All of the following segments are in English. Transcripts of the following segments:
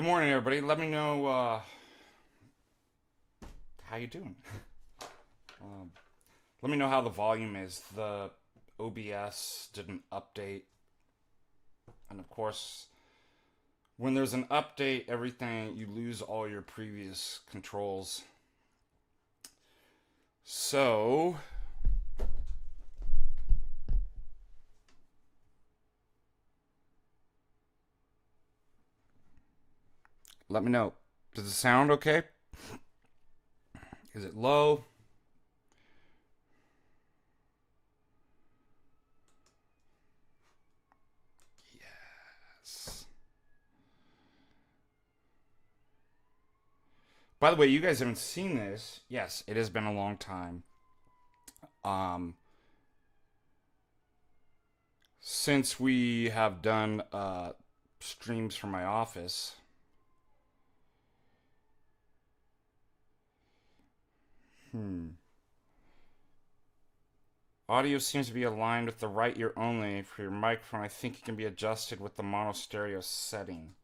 Good morning, everybody. Let me know how you doing. Um, Let me know how the volume is. The OBS did an update, and of course, when there's an update, everything you lose all your previous controls. So, let me know. Does it sound okay? Is it low? Yes. By the way, you guys haven't seen this. Yes, it has been a long time. Um, since we have done streams from my office. Hmm. Audio seems to be aligned with the right ear only. For your microphone, I think it can be adjusted with the mono stereo setting.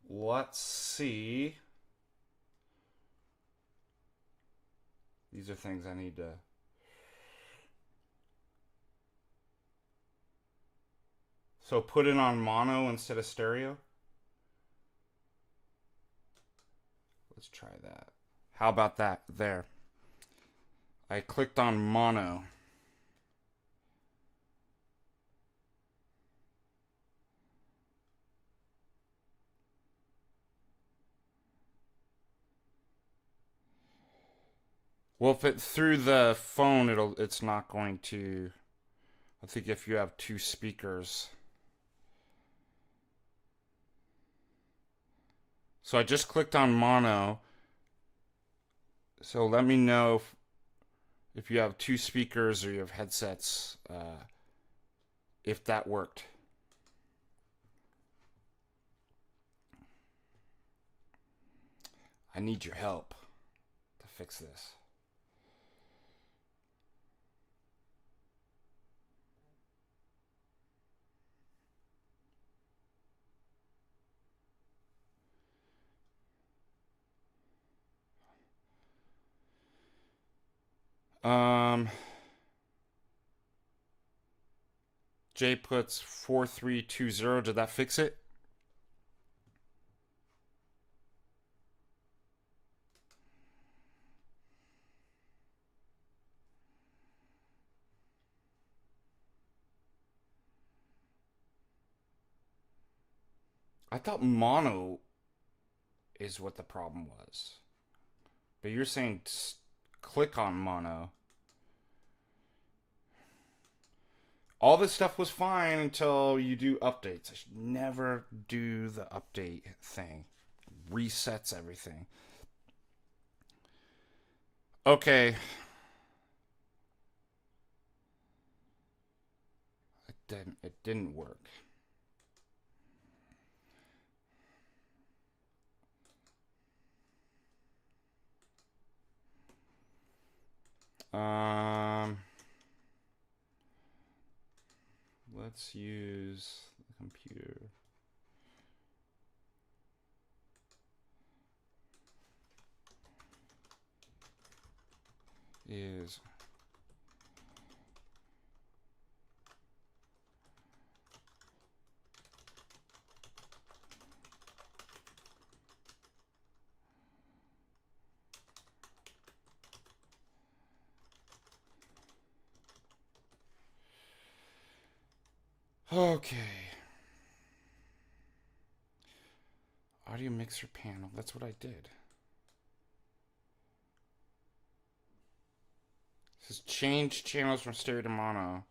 Let's see. These are things I need to. So put it on mono instead of stereo? Let's try that. How about that? There. I clicked on mono. Well, if it through the phone, it's not going to. I think if you have two speakers. So I just clicked on mono. So let me know if you have two speakers or you have headsets, if that worked. I need your help to fix this. Um, Jay puts 4320. Did that fix it? I thought mono is what the problem was. But you're saying click on mono. All this stuff was fine until you do updates. I should never do the update thing. Resets everything. Okay. It didn't work. Um let's use the computer. Is okay. Audio mixer panel. That's what I did. It says change channels from stereo to mono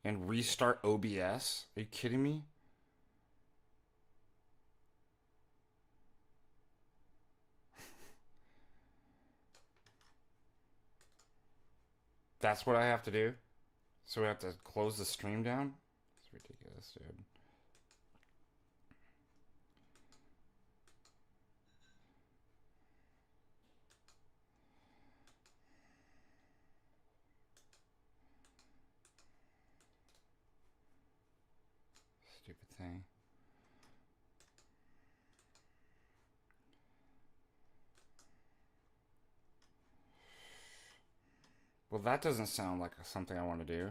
and restart OBS. Are you kidding me? That's what I have to do? So we have to close the stream down? It's ridiculous, dude. Stupid thing. Well, that doesn't sound like something I want to do.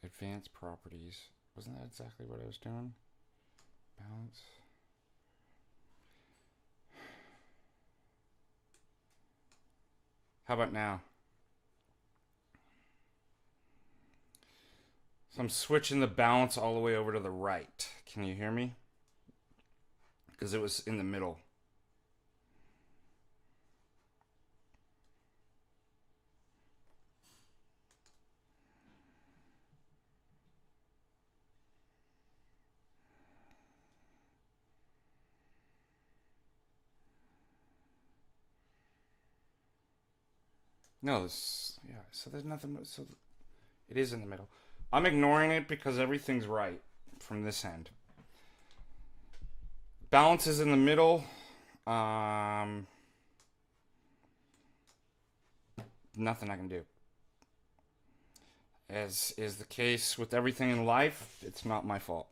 Advanced properties. Wasn't that exactly what I was doing? Balance. How about now? So I'm switching the balance all the way over to the right. Can you hear me? Because it was in the middle. No, this, yeah, so there's nothing, so it is in the middle. I'm ignoring it because everything's right from this end. Balance is in the middle. Nothing I can do. As is the case with everything in life, it's not my fault.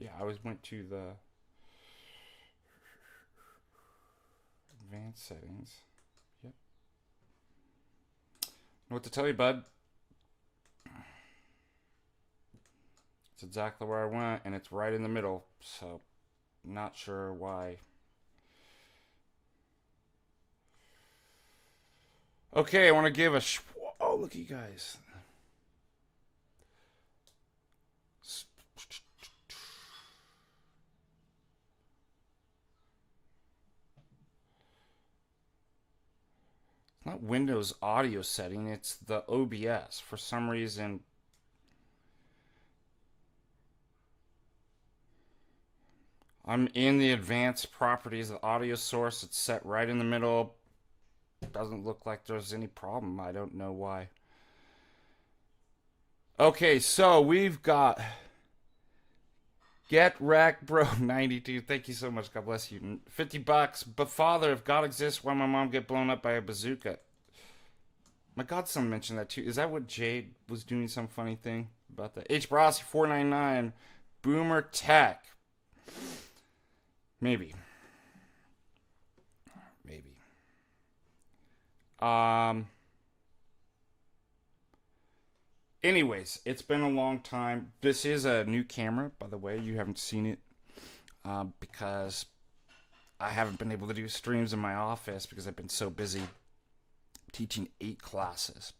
Yeah, I always went to the advanced settings. Yep. Know what to tell you, bud. It's exactly where I went, and it's right in the middle, so not sure why. Okay, I want to give a. Oh, look at you guys. It's not Windows audio setting, it's the OBS. For some reason, I'm in the advanced properties, the audio source. It's set right in the middle. Doesn't look like there's any problem. I don't know why. Okay, so we've got Get Wrecked Bro 92. Thank you so much. God bless you. $50. But Father, if God exists, why my mom get blown up by a bazooka? My godson mentioned that too. Is that what Jade was doing some funny thing about that? H Brossi 499. Boomer Tech. Maybe. Maybe. Anyways, it's been a long time. This is a new camera, by the way. You haven't seen it because I haven't been able to do streams in my office because I've been so busy teaching 8 classes.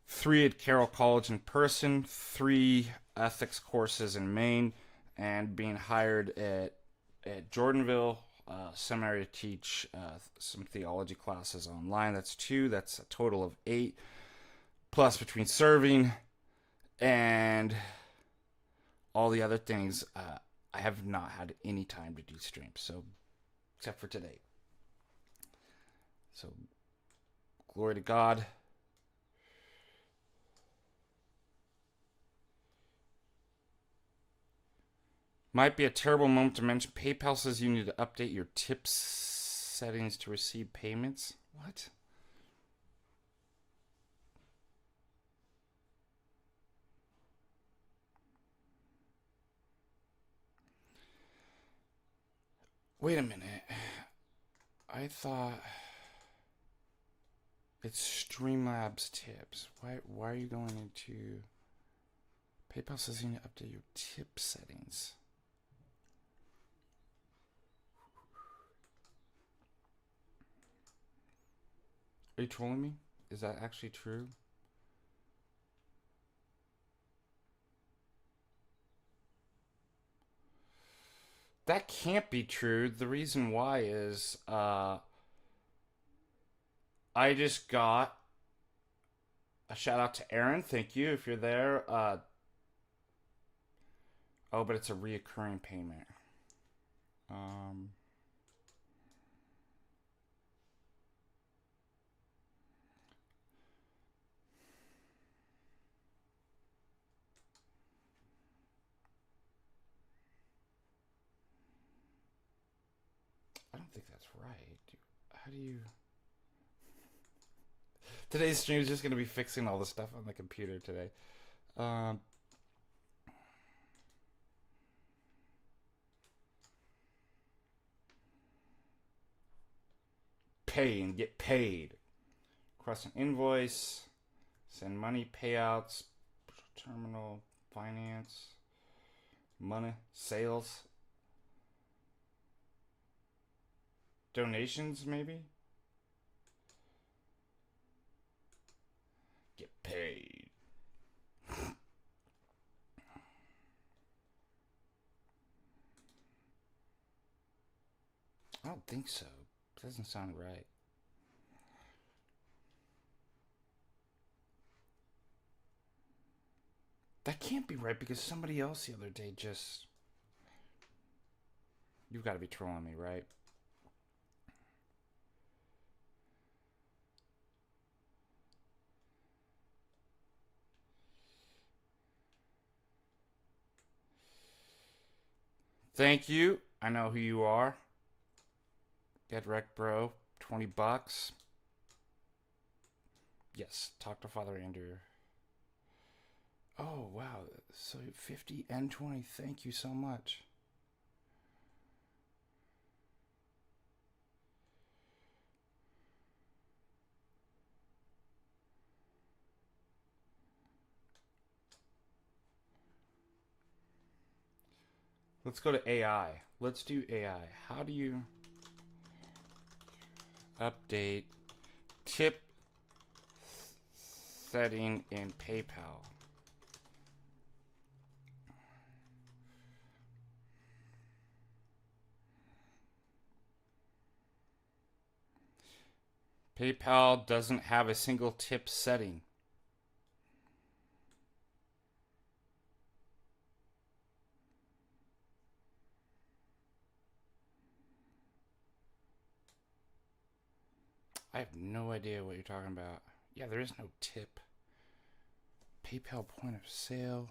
3 at Carroll College in person, 3 ethics courses in Maine, and being hired at Jordanville Seminary to teach some theology classes online. That's 2. That's a total of 8. Plus, between serving and all the other things, I have not had any time to do streams. So, except for today. So, glory to God. Might be a terrible moment to mention. PayPal says you need to update your tips settings to receive payments. What? Wait a minute. I thought it's Streamlabs tips. Why are you going into PayPal says you need to update your tip settings? Are you trolling me? Is that actually true? That can't be true. The reason why is I just got a shout out to Aaron. Thank you if you're there. Oh, but it's a reoccurring payment. Um, think that's right. How do you... Today's stream is just going to be fixing all the stuff on the computer today. Pay and get paid. Request an invoice. Send money, payouts, terminal, finance, money, sales, donations, maybe? Get paid. I don't think so. It doesn't sound right. That can't be right because somebody else the other day just... You've got to be trolling me, right? Thank you. I know who you are. Get wrecked, bro. $20. Yes, talk to Father Andrew. Oh, wow. So 50 and 20. Thank you so much. Let's go to AI. Let's do AI. How do you update tip setting in PayPal? PayPal doesn't have a single tip setting. I have no idea what you're talking about. Yeah, there is no tip. PayPal point of sale.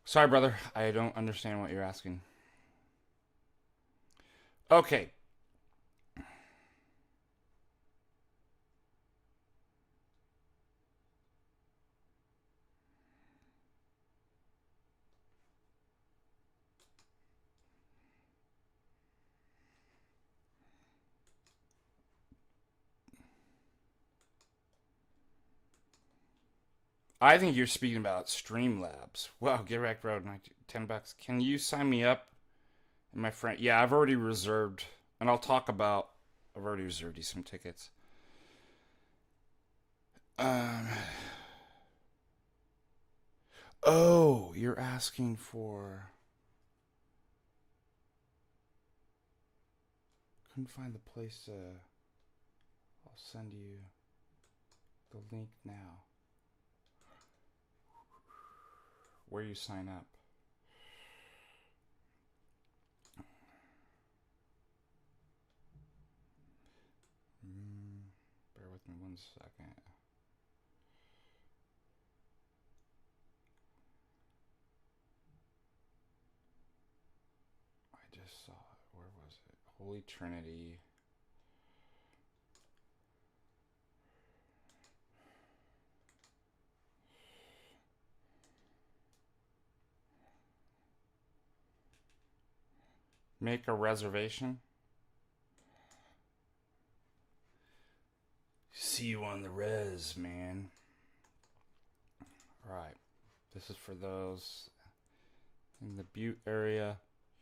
Sorry, brother. I don't understand what you're asking. Okay. I think you're speaking about Streamlabs. Wow, get wrecked, bro. $10. Can you sign me up? And my friend, yeah, I've already reserved, and I've already reserved you some tickets. Oh, you're asking for... Couldn't find the place to... I'll send you the link now. Where you sign up. Bear with me 1 second. I just saw it. Where was it? Holy Trinity. Make a reservation. See you on the res, man. Alright. This is for those in the Butte area.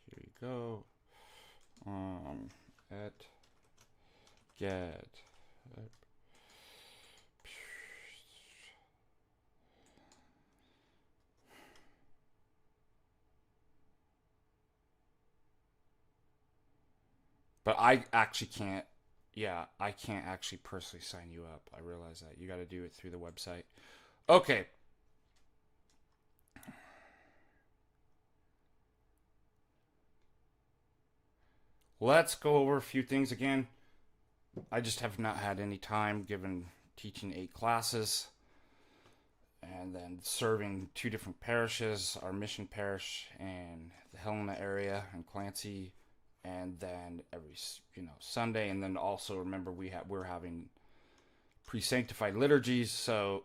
Here you go. At get. But I actually can't. Yeah, I can't actually personally sign you up. I realize that. You got to do it through the website. Okay. Let's go over a few things again. I just have not had any time given teaching 8 classes and then serving 2 different parishes, our mission parish and the Helena area and Clancy. and then every Sunday, and then also remember we're having pre-sanctified liturgies, so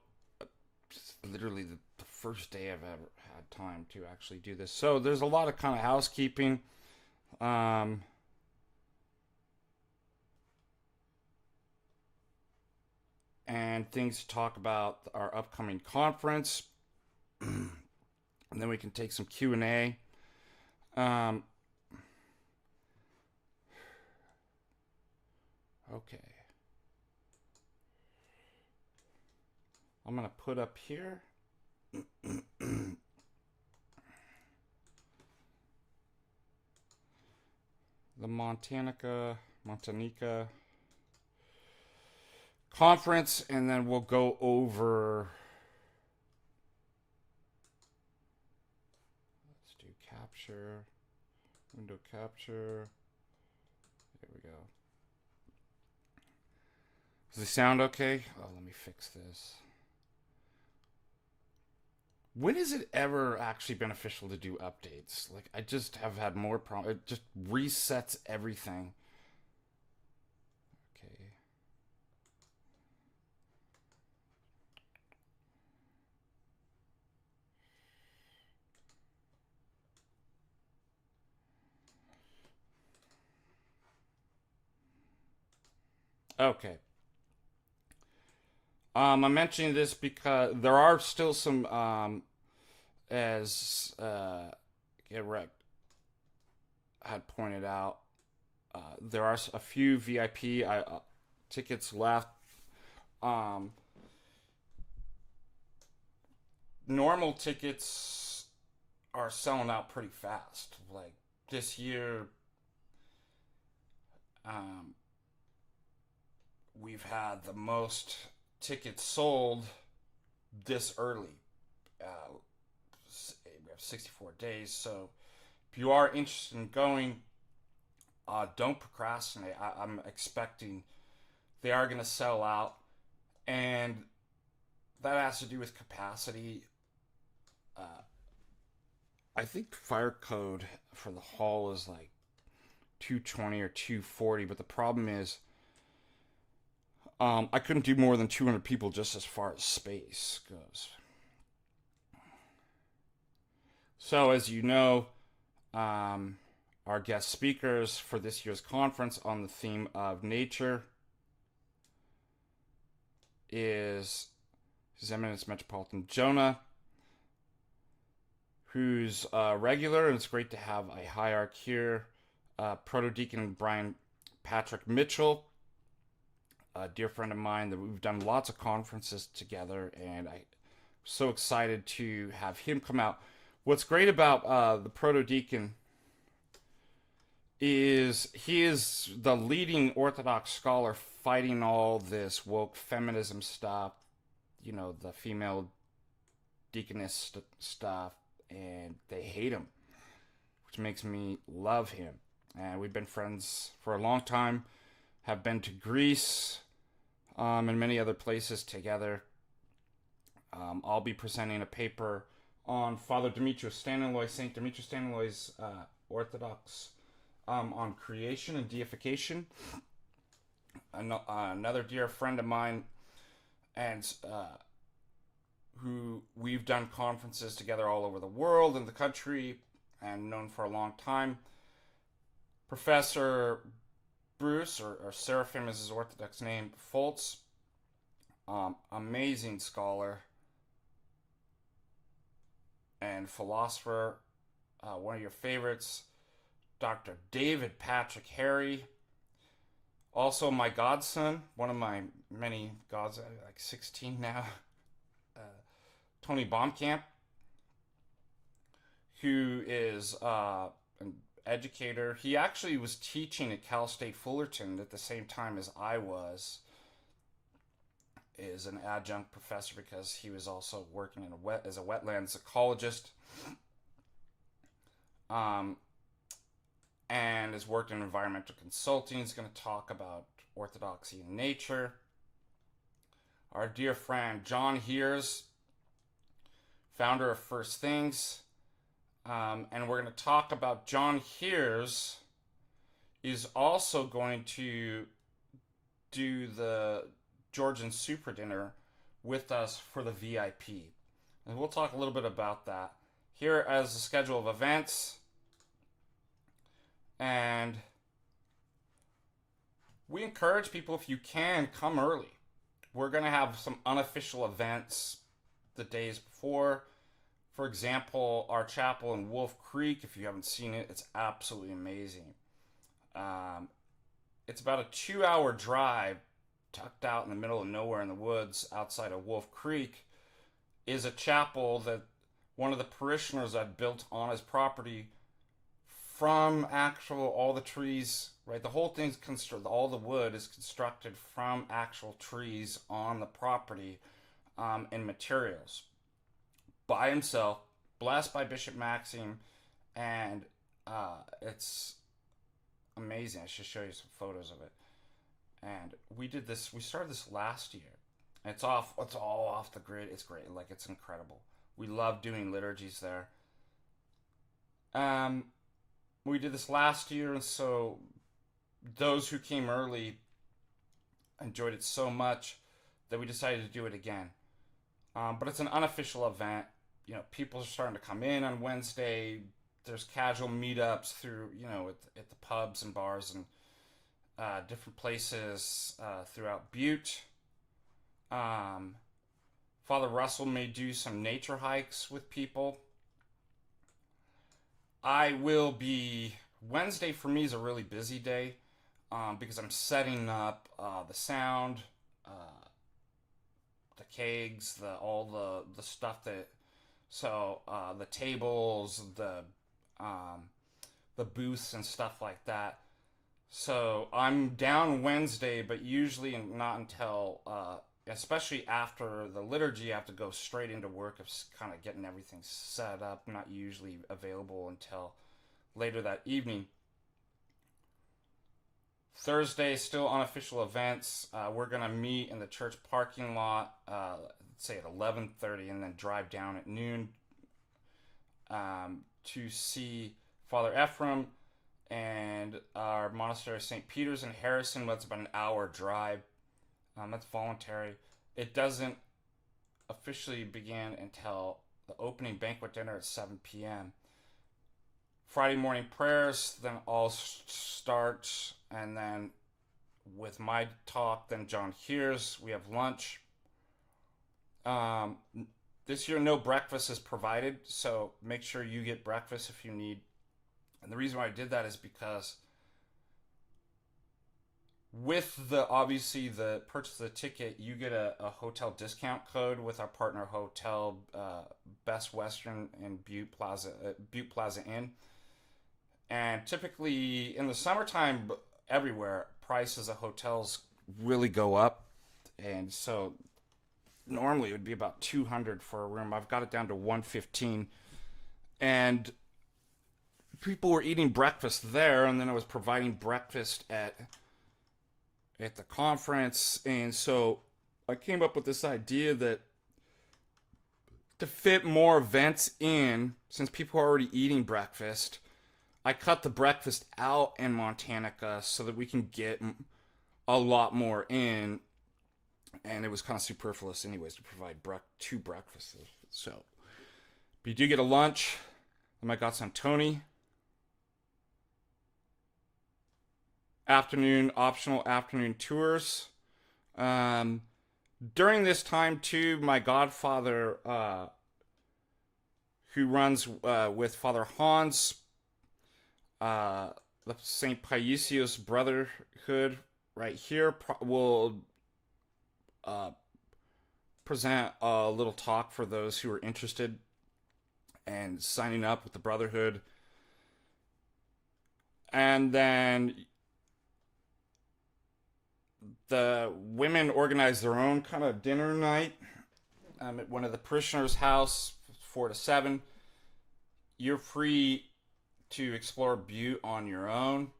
it's literally the first day I've ever had time to actually do this. So there's a lot of kind of housekeeping. And things to talk about our upcoming conference. And then we can take some Q&A. Okay. I'm going to put up here. The MontaNika Conference, and then we'll go over. Let's do capture, window capture. There we go. Does it sound okay? Oh, let me fix this. When is it ever actually beneficial to do updates? Like, I just have had more problems. It just resets everything. Okay. Okay. I'm mentioning this because there are still some, as Get had pointed out, there are a few VIP tickets left. Normal tickets are selling out pretty fast. Like this year, we've had the most tickets sold this early. We have 64 days, so if you are interested in going, don't procrastinate. I'm expecting they are going to sell out, and that has to do with capacity. I think fire code for the hall is like 220 or 240, but the problem is I couldn't do more than 200 people just as far as space goes. So, as you know, our guest speakers for this year's conference on the theme of nature is His Eminence Metropolitan Jonah, who's regular, and it's great to have a hierarch here. Proto-Deacon Brian Patrick Mitchell, a dear friend of mine that we've done lots of conferences together, and I'm so excited to have him come out. What's great about the Proto-Deacon is he is the leading Orthodox scholar fighting all this woke feminism stuff, the female deaconess stuff, and they hate him, which makes me love him. And we've been friends for a long time, have been to Greece, and many other places together. I'll be presenting a paper on Father Demetrius Staniloy, St. Demetrius Staniloy's Orthodox on creation and deification. Another dear friend of mine, and who we've done conferences together all over the world and the country, and known for a long time, Professor Bruce, or Seraphim is his Orthodox name, Foltz, amazing scholar and philosopher, one of your favorites, Dr. David Patrick Harry, also my godson, one of my many gods, like 16 now, Tony Baumkamp, who is an educator. He actually was teaching at Cal State Fullerton at the same time as I was, is an adjunct professor because he was also working as a wetlands ecologist, and has worked in environmental consulting. He's going to talk about orthodoxy in nature. Our dear friend John Heers, founder of First Things, and we're going to talk about John Heers is also going to do the Georgian Supra dinner with us for the VIP. And we'll talk a little bit about that. Here as the schedule of events. And we encourage people, if you can, come early. We're going to have some unofficial events the days before. For example, our chapel in Wolf Creek, if you haven't seen it, it's absolutely amazing. It's about a 2-hour drive, tucked out in the middle of nowhere in the woods outside of Wolf Creek, is a chapel that one of the parishioners had built on his property from actual, all the trees, right? The whole thing's constructed, all the wood is constructed from actual trees on the property, and materials. By himself, blessed by Bishop Maxime, and it's amazing. I should show you some photos of it. And we started this last year. It's all off the grid. It's great. Like, it's incredible. We love doing liturgies there. We did this last year, and so those who came early enjoyed it so much that we decided to do it again. But it's an unofficial event. You know, people are starting to come in on Wednesday. There's casual meetups through, at the pubs and bars and different places throughout Butte. Father Russell may do some nature hikes with people. Wednesday for me is a really busy day because I'm setting up the sound, the kegs, all the stuff the tables, the booths and stuff like that. So I'm down Wednesday, but usually not until, especially after the liturgy, I have to go straight into work of kind of getting everything set up. I'm not usually available until later that evening. Thursday, still unofficial events. We're going to meet in the church parking lot, say at 11:30, and then drive down at noon to see Father Ephraim and our monastery, St. Peter's in Harrison. That's about an hour drive. That's voluntary. It doesn't officially begin until the opening banquet dinner at 7 p.m. Friday morning prayers, then all starts, and then with my talk, then John hears. We have lunch. This year, no breakfast is provided, so make sure you get breakfast if you need. And the reason why I did that is because with obviously the purchase of the ticket, you get a hotel discount code with our partner hotel, Best Western and Butte Plaza Inn. And typically in the summertime, everywhere, prices of hotels really go up. And so normally it would be about $200 for a room. I've got it down to $115. And people were eating breakfast there, and then I was providing breakfast at the conference. And so I came up with this idea that to fit more events in, since people are already eating breakfast, I cut the breakfast out in MontaNika so that we can get a lot more in. And it was kind of superfluous anyways to provide two breakfasts. So, but you do get a lunch. I got some Tony. Optional afternoon tours. During this time too, my godfather, who runs with Father Hans, the St. Paisios Brotherhood right here, will present a little talk for those who are interested and signing up with the Brotherhood. And then the women organize their own kind of dinner night at one of the parishioners' house, 4 to 7. You're free to explore Butte on your own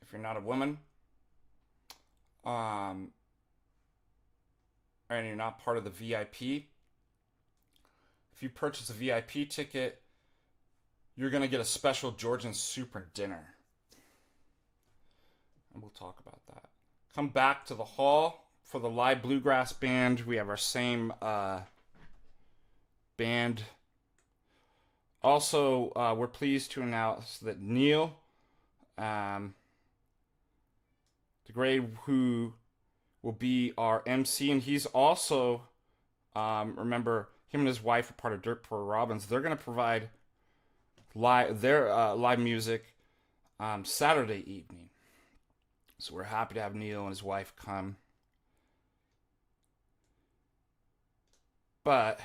if you're not a woman. And you're not part of the VIP. If you purchase a VIP ticket, you're going to get a special Georgian Supra dinner. and we'll talk about that. Come back to the hall for the live bluegrass band. We have our same band. Also, we're pleased to announce that Neil DeGray, who will be our MC, and he's also, remember, him and his wife are part of Dirt Poor Robins. They're going to provide live music Saturday evening. So we're happy to have Neil and his wife come. But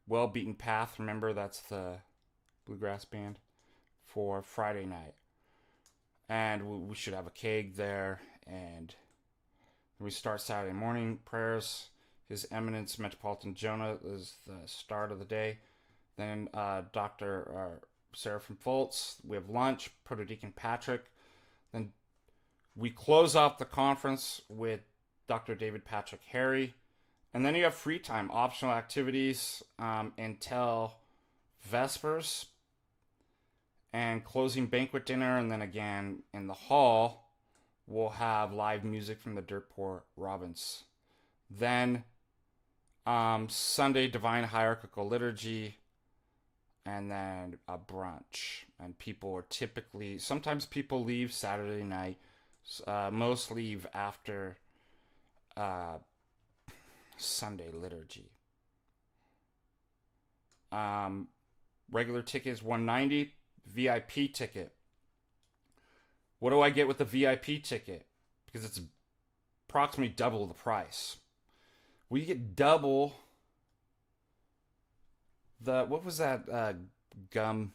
Well Beaten Path, remember, that's the bluegrass band, for Friday night. And we should have a keg there. And we start Saturday morning prayers. His Eminence Metropolitan Jonah is the start of the day. Then Dr. Seraphim Fultz. We have lunch, Protodeacon Patrick. Then we close off the conference with Dr. David Patrick Harry. And then you have free time, optional activities until Vespers. And closing banquet dinner. And then again in the hall, we'll have live music from the Dirt Poor Robins. Then Sunday, Divine Hierarchical Liturgy. And then a brunch. And people are typically, sometimes people leave Saturday night. Most leave after Sunday liturgy. Regular ticket is $190. VIP ticket. What do I get with the VIP ticket? Because it's approximately double the price. We get double the, what was that gum?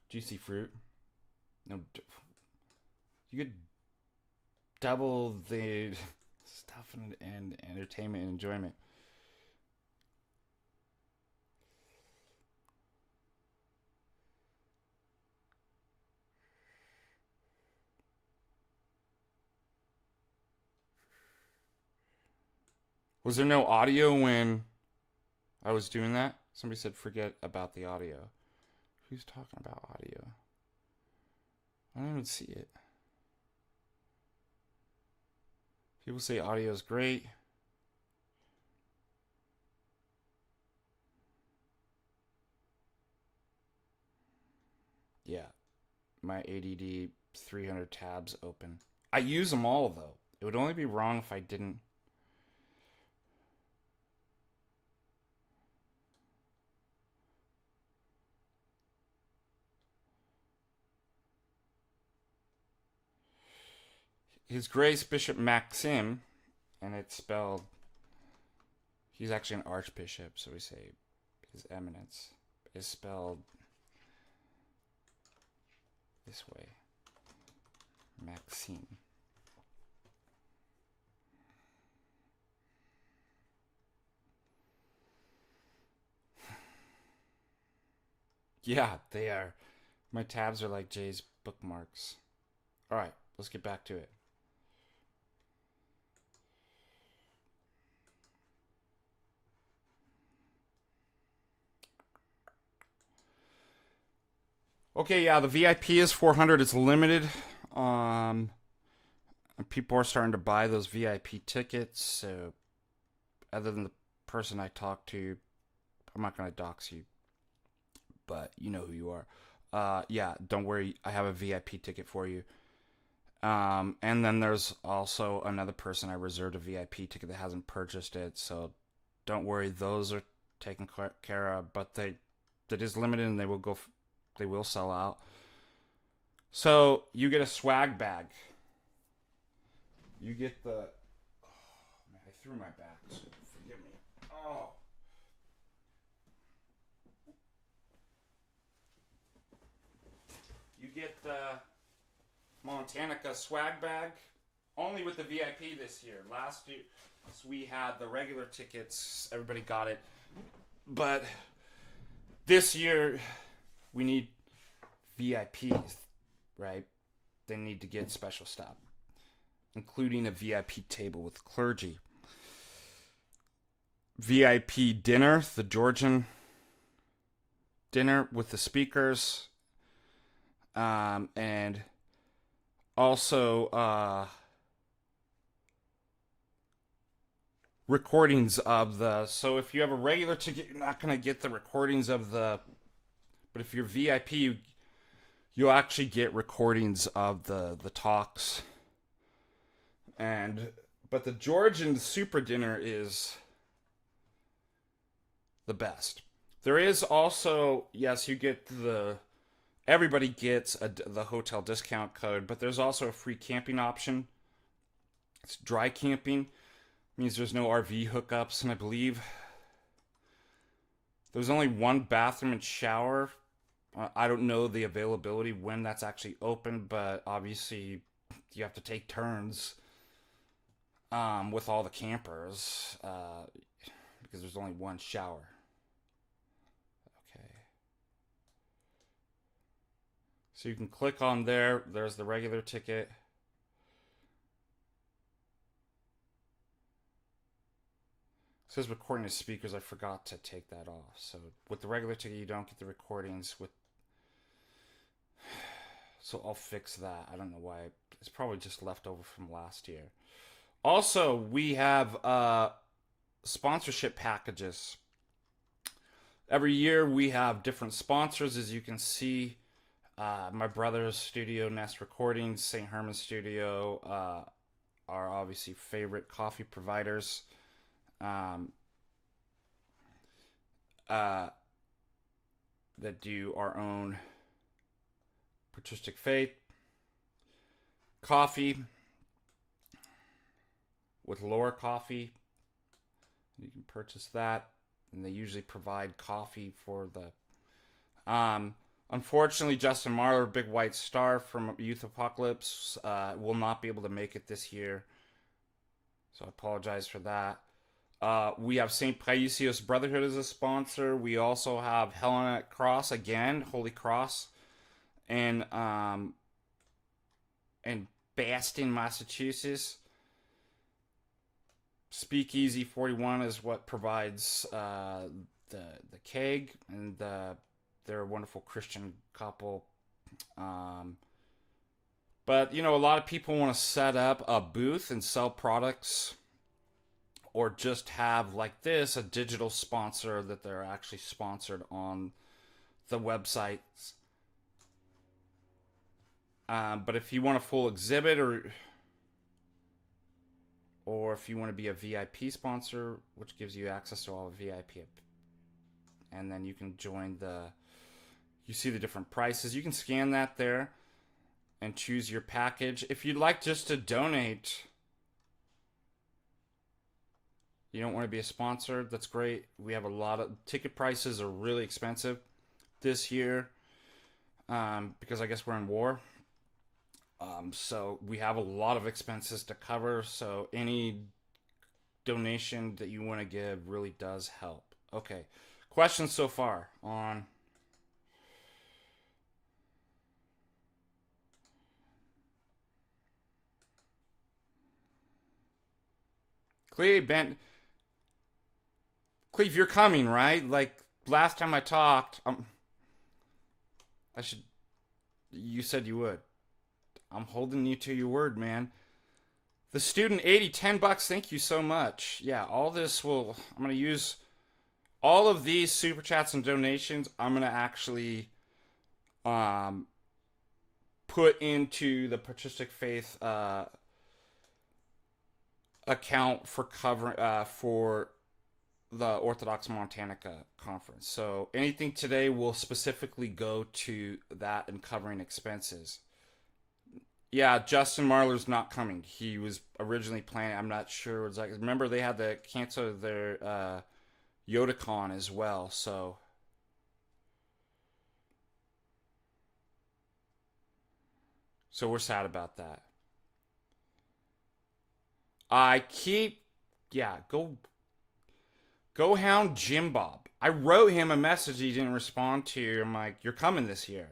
Juicy fruit? No, you get double the stuff and entertainment and enjoyment. Was there no audio when I was doing that? Somebody said forget about the audio. Who's talking about audio? I don't even see it. People say audio is great. Yeah. My ADD 300 tabs open. I use them all though. It would only be wrong if I didn't. His Grace Bishop Maxim, and it's spelled, he's actually an archbishop, so we say His Eminence, is spelled this way. Maxime. Yeah, they are. My tabs are like Jay's bookmarks. Alright, let's get back to it. Okay, yeah, the VIP is 400. It's limited. People are starting to buy those VIP tickets. So, other than the person I talked to, I'm not going to dox you, but you know who you are. Yeah, don't worry. I have a VIP ticket for you. And then there's also another person I reserved a VIP ticket that hasn't purchased it. So, don't worry. Those are taken care of. But that is limited, and they will go. They will sell out. So you get a swag bag. You get the. Oh man, I threw my back. So forgive me. Oh. You get the MontaNika swag bag. Only with the VIP this year. Last year we had the regular tickets. Everybody got it. But this year we need VIPs, right? They need to get special stuff, including a VIP table with clergy. VIP dinner, the Georgian dinner with the speakers. And also recordings of the. So if you have a regular ticket, you're not going to get the recordings of the. But if you're VIP, you'll actually get recordings of the talks. And but the Georgian Supra dinner is the best. There is also, yes, you get everybody gets the hotel discount code, but there's also a free camping option. It's dry camping, means there's no RV hookups, and I believe there's only one bathroom and shower. I don't know the availability when that's actually open, but obviously you have to take turns with all the campers because there's only one shower. Okay. So you can click on there. There's the regular ticket. It says recording of speakers. I forgot to take that off. So with the regular ticket, you don't get the recordings. So I'll fix that. I don't know why. It's probably just left over from last year. Also, we have sponsorship packages. Every year we have different sponsors, as you can see. My brother's studio, Nest Recordings, St. Herman Studio, are obviously favorite coffee providers. That do our own Patristic faith coffee with Laura Coffee. You can purchase that, and they usually provide coffee for the. Unfortunately, Justin Marler, Big White Star from Youth Apocalypse, will not be able to make it this year, so I apologize for that. We have St. Paisios Brotherhood as a sponsor. We also have Helena Cross again, Holy Cross, and Boston, Massachusetts. Speakeasy 41 is what provides the keg, and they're a wonderful Christian couple. But a lot of people want to set up a booth and sell products, or just have like this a digital sponsor that they're actually sponsored on the websites. But if you want a full exhibit, or if you want to be a VIP sponsor, which gives you access to all the VIP, and then you can join you see the different prices. You can scan that there and choose your package. If you'd like just to donate, you don't want to be a sponsor, that's great. We have a lot of ticket prices are really expensive this year because I guess we're in war. So we have a lot of expenses to cover. So any donation that you want to give really does help. Okay. Questions so far on Cleve, you're coming, right? Like last time I talked, you said you would. I'm holding you to your word, man. The student 80, $10. Thank you so much. Yeah, I'm going to use all of these super chats and donations. I'm going to actually put into the Patristic Faith account for for the Orthodox MontaNika Conference. So anything today will specifically go to that and covering expenses. Yeah, Justin Marler's not coming. He was originally planning. I'm not sure. It's like, remember they had to cancel their YodaCon as well. So we're sad about that. Go hound Jim Bob. I wrote him a message he didn't respond to. I'm like, you're coming this year.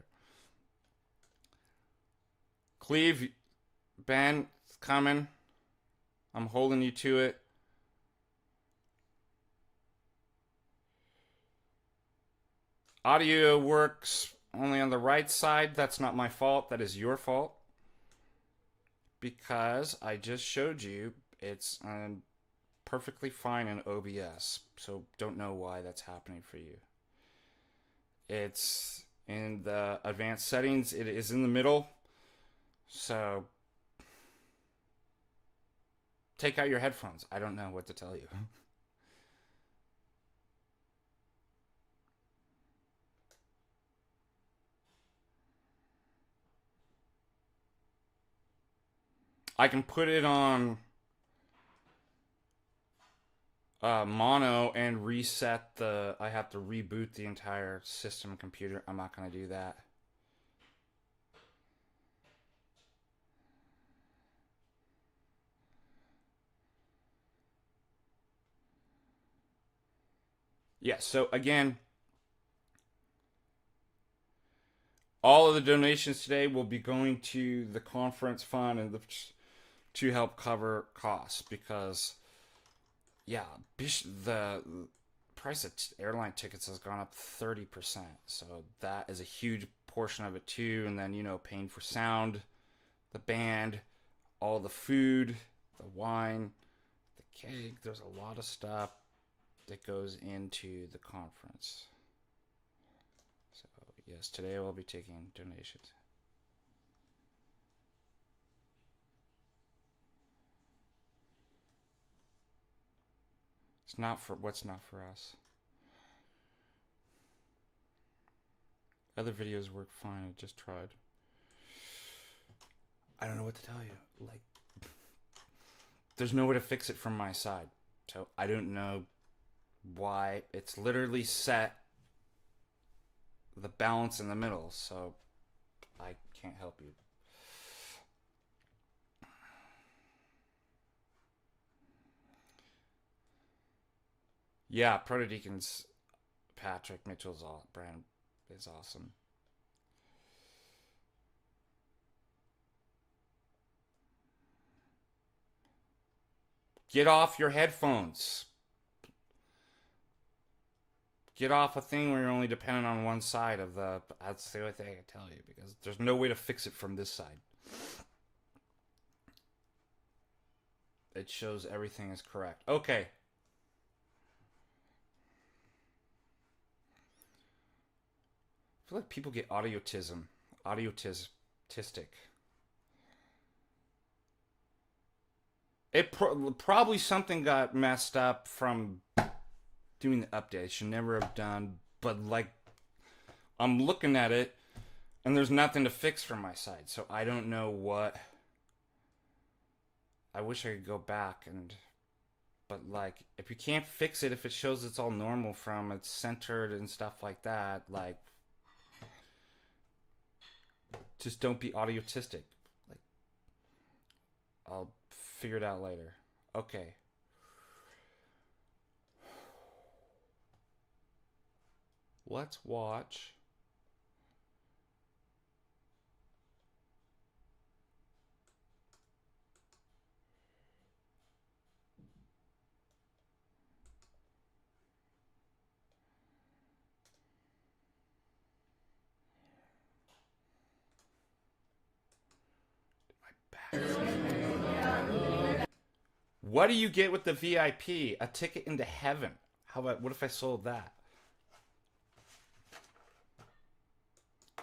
Cleve, Ben, it's coming. I'm holding you to it. Audio works. only on the right side. That's not my fault. That is your fault. Because I just showed you it's perfectly fine in OBS. So don't know why that's happening for you. It's in the advanced settings. It is in the middle. So take out your headphones. I don't know what to tell you. I can put it on mono and reset I have to reboot the entire system computer. I'm not going to do that. Yeah, so again, all of the donations today will be going to the conference fund and to help cover costs because, yeah, the price of airline tickets has gone up 30%. So that is a huge portion of it too. And then, paying for sound, the band, all the food, the wine, the cake. There's a lot of stuff that goes into the conference. So, yes, today we'll be taking donations. It's not for what's not for us. Other videos work fine. I just tried. I don't know what to tell you. Like, there's no way to fix it from my side. So I don't know why. It's literally set the balance in the middle. So I can't help you. Yeah, Protodeacon's Patrick Mitchell's brand is awesome. Get off your headphones. Get off a thing where you're only dependent on one side of the... That's the only thing I can tell you, because there's no way to fix it from this side. It shows everything is correct. Okay. I feel like people get audiotistic. It probably something got messed up from doing the update. Should never have done, but like I'm looking at it and there's nothing to fix from my side. So I don't know what. I wish I could go back but like if you can't fix it, if it shows it's all normal from it's centered and stuff like that, like just don't be audiotistic. Like I'll figure it out later. Okay. Let's watch. My back. What do you get with the VIP? A ticket into heaven. How about, what if I sold that?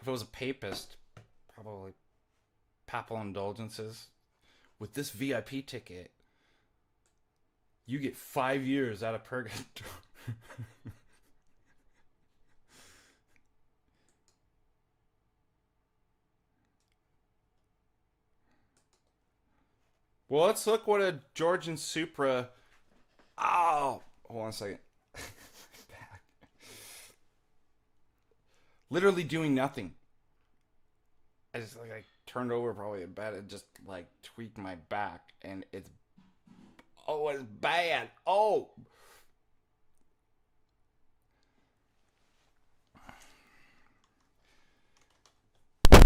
If it was a papist, probably papal indulgences. With this VIP ticket, you get 5 years out of purgatory. Well, let's look what a Georgian Supra... Oh! Hold on a second. Back. Literally doing nothing. I turned over probably in bed and just like tweaked my back and it's... Oh, it's bad. Oh!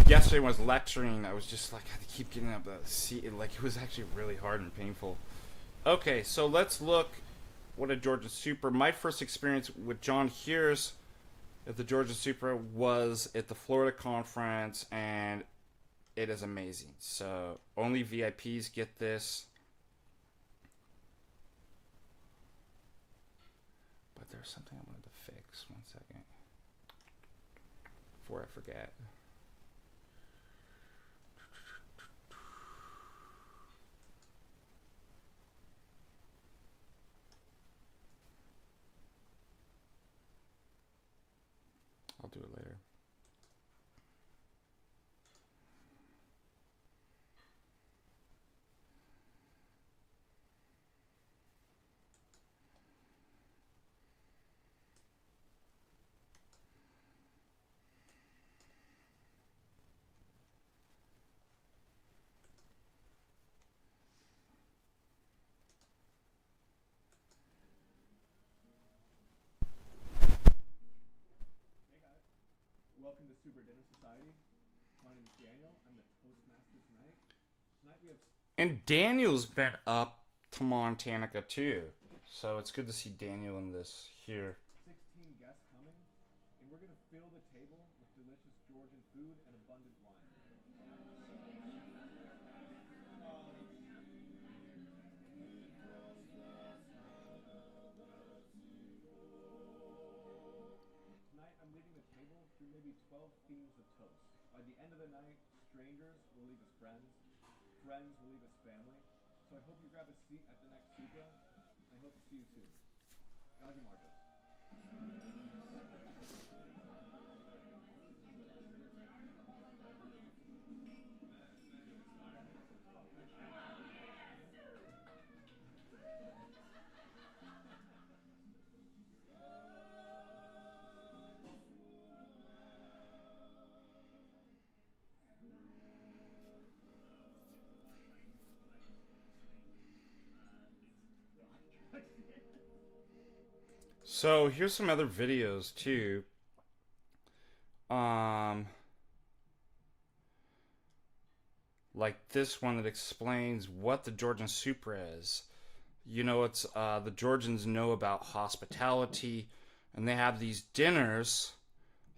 Yesterday when I was lecturing, I was just like, I had to keep getting up the seat. It was actually really hard and painful. Okay, so let's look what a Georgian Supra. My first experience with John here's at the Georgian Supra was at the Florida conference, and it is amazing. So only VIPs get this. But there's something I wanted to fix. 1 second. Before I forget. I'll do it later. Welcome to Super Dinner Society. My name is Daniel. I'm the Toastmaster tonight. Tonight we have And Daniel's been up to MontaNika too. So it's good to see Daniel in this here. 16 guests coming, and we're going to fill the table with delicious Georgian food and abundant wine. Tonight I'm leading the table through maybe 12 themes of toast. By the end of the night, strangers will leave as friends, friends will leave as family. So I hope you grab a seat at the next Supra. I hope to see you soon. Dragi Marcos. So here's some other videos too. Like this one that explains what the Georgian Supra is. You know, it's the Georgians know about hospitality, and they have these dinners.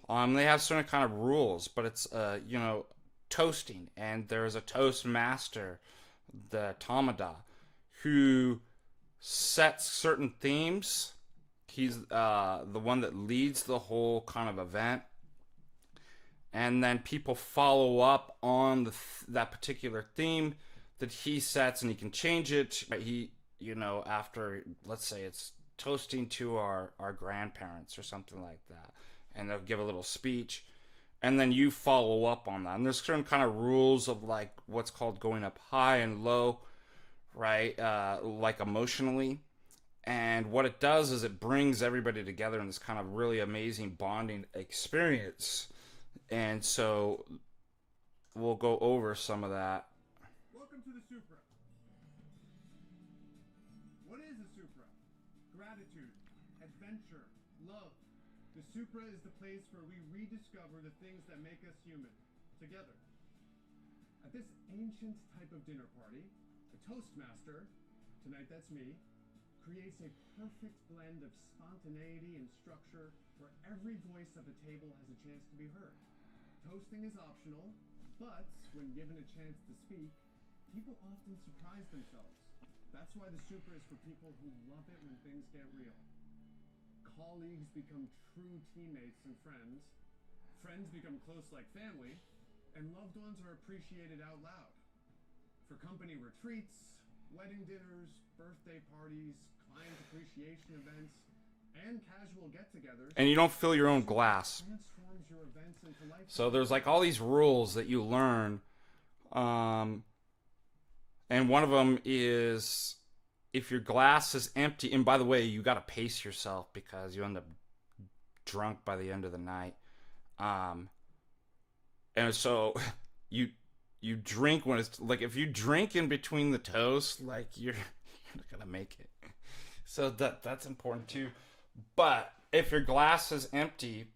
They have certain kind of rules, but it's toasting, and there's a toast master, the Tamada, who sets certain themes. He's the one that leads the whole kind of event, and then people follow up on that particular theme that he sets, and he can change it. After, let's say it's toasting to our grandparents or something like that, and they'll give a little speech, and then you follow up on that. And there's certain kind of rules of like what's called going up high and low, right? Like emotionally. And what it does is it brings everybody together in this kind of really amazing bonding experience. And so we'll go over some of that. Welcome to the Supra. What is a Supra? Gratitude, adventure, love. The Supra is the place where we rediscover the things that make us human, together. At this ancient type of dinner party, the Toastmaster, tonight that's me, creates a perfect blend of spontaneity and structure where every voice at the table has a chance to be heard. Toasting is optional, but when given a chance to speak, people often surprise themselves. That's why the Supra is for people who love it when things get real. Colleagues become true teammates and friends. Friends become close like family, and loved ones are appreciated out loud. For company retreats, wedding dinners, birthday parties, client appreciation events, and casual get-togethers. And you don't fill your own glass. Transforms your events into life. So there's like all these rules that you learn. And one of them is if your glass is empty, and by the way, you got to pace yourself because you end up drunk by the end of the night. And so you drink when it's like, if you drink in between the toast, like you're not gonna make it. So that's important too. But if your glass is empty,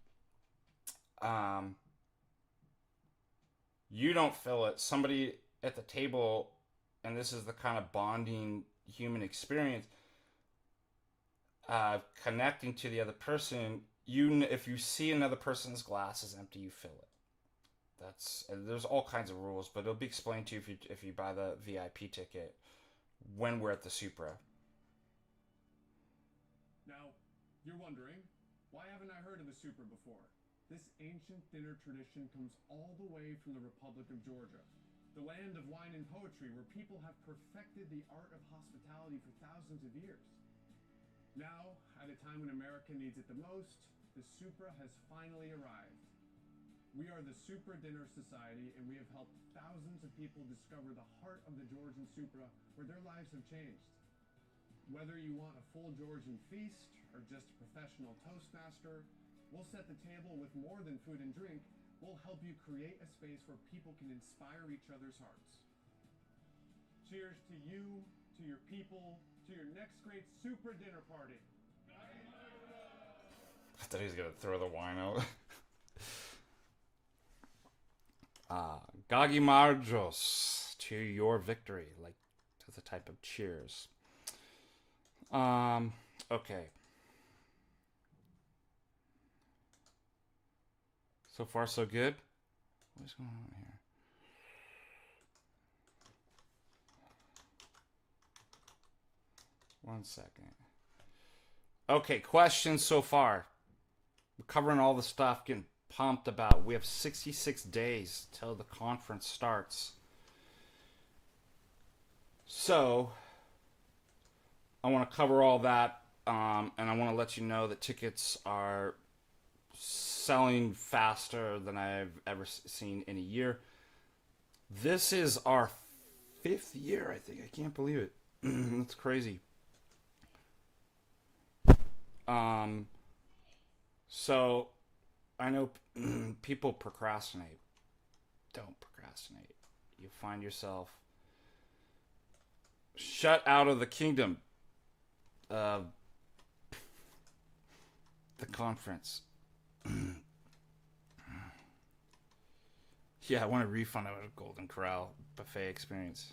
you don't fill it. Somebody at the table, and this is the kind of bonding human experience, connecting to the other person, if you see another person's glass is empty, you fill it. There's all kinds of rules, but it'll be explained to you if you buy the VIP ticket when we're at the Supra. Now, you're wondering, why haven't I heard of the Supra before? This ancient dinner tradition comes all the way from the Republic of Georgia, the land of wine and poetry, where people have perfected the art of hospitality for thousands of years. Now, at a time when America needs it the most, the Supra has finally arrived. We are the Supra Dinner Society, and we have helped thousands of people discover the heart of the Georgian Supra, where their lives have changed. Whether you want a full Georgian feast or just a professional Toastmaster, we'll set the table with more than food and drink. We'll help you create a space where people can inspire each other's hearts. Cheers to you, to your people, to your next great Supra dinner party. I thought he was going to throw the wine out. Gagi Marjos, to your victory. Like, that's a type of cheers. Okay. So far, so good. What's going on here? One second. Okay, questions so far. We're covering all the stuff, getting pumped about. We have 66 days till the conference starts. So, I want to cover all that, and I want to let you know that tickets are selling faster than I've ever seen in a year. This is our 5th year, I think. I can't believe it. That's crazy. So I know people procrastinate. Don't procrastinate. You find yourself shut out of the kingdom of the conference. Yeah, I want a refund of a Golden Corral buffet experience.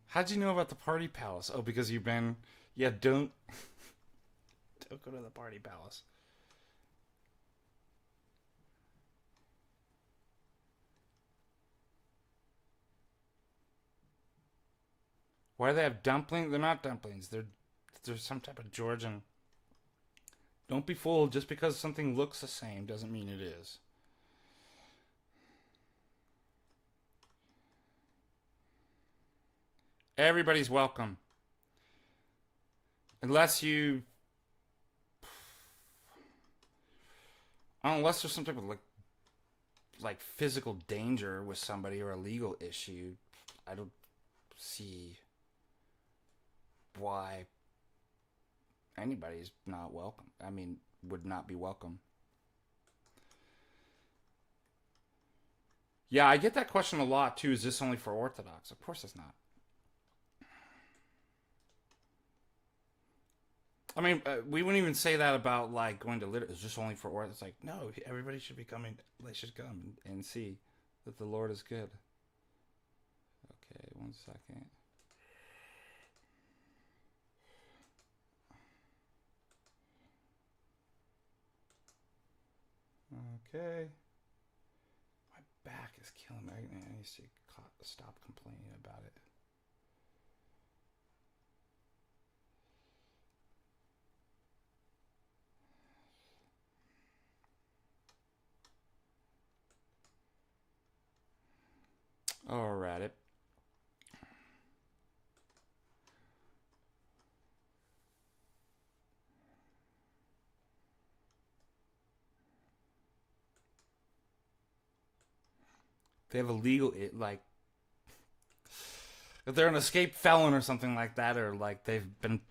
How'd you know about the party palace? Oh, because you've been... Yeah, don't go to the party palace. Why do they have dumplings? They're not dumplings. They're some type of Georgian. Don't be fooled. Just because something looks the same doesn't mean it is. Everybody's welcome. Unless you... Unless there's some type of like physical danger with somebody or a legal issue, I don't see why anybody's not welcome. I mean, would not be welcome. Yeah, I get that question a lot too. Is this only for Orthodox? Of course it's not. I mean, we wouldn't even say that about like going to liturgy. It's just only for Orthodox. It's like, no, everybody should be coming. They should come and see that the Lord is good. Okay, one second. Okay. My back is killing me. I need to stop complaining about it. Alright. They have a legal, like, if they're an escaped felon or something like that, or like they've been,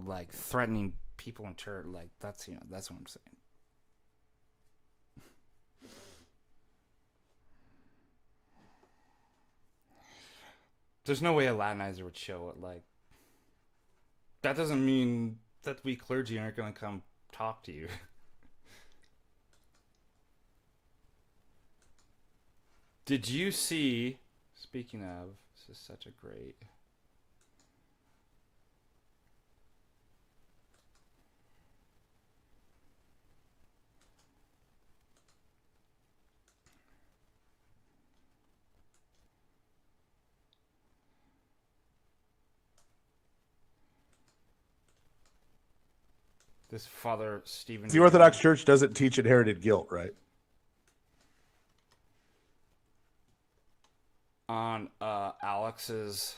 like threatening people in church, like that's what I'm saying. There's no way a Latinizer would show it. Like, that doesn't mean that we clergy aren't going to come talk to you. Did you see Speaking of, this is such a great. This Father Stephen. The Orthodox Church doesn't teach inherited guilt, right? On Alex's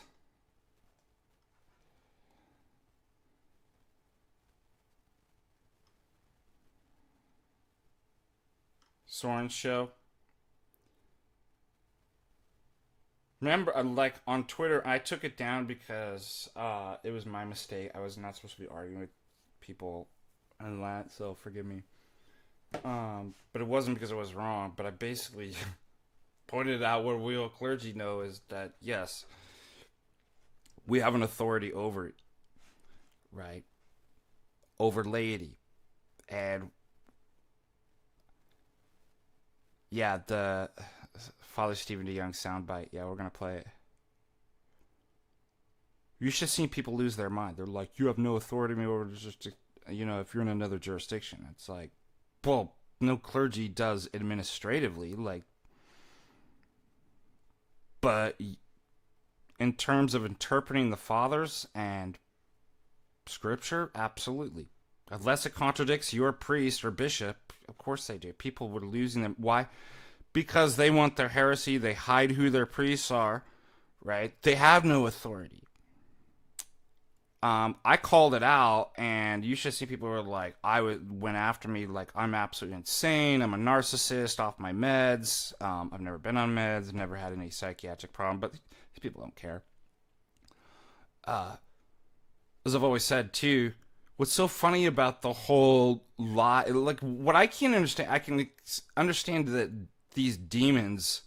Soren show. Remember, like on Twitter, I took it down because it was my mistake. I was not supposed to be arguing with people and that, so forgive me. But it wasn't because I was wrong. But I basically pointed out what we all clergy know is that yes, we have an authority over it, right? Over laity, and yeah, the Father Stephen DeYoung soundbite. Yeah, we're gonna play it. You should have seen people lose their mind. They're like, "You have no authority over just, if you're in another jurisdiction." It's like, well, no clergy does administratively, like, but in terms of interpreting the fathers and scripture, absolutely. Unless it contradicts your priest or bishop, of course they do. People were losing them. Why? Because they want their heresy. They hide who their priests are, right? They have no authority. I called it out, and you should see people who were like, went after me like I'm absolutely insane. I'm a narcissist off my meds. I've never been on meds. Never had any psychiatric problem, but these people don't care. As I've always said too, what's so funny about the whole lie, like what I can't understand, I can understand that these demons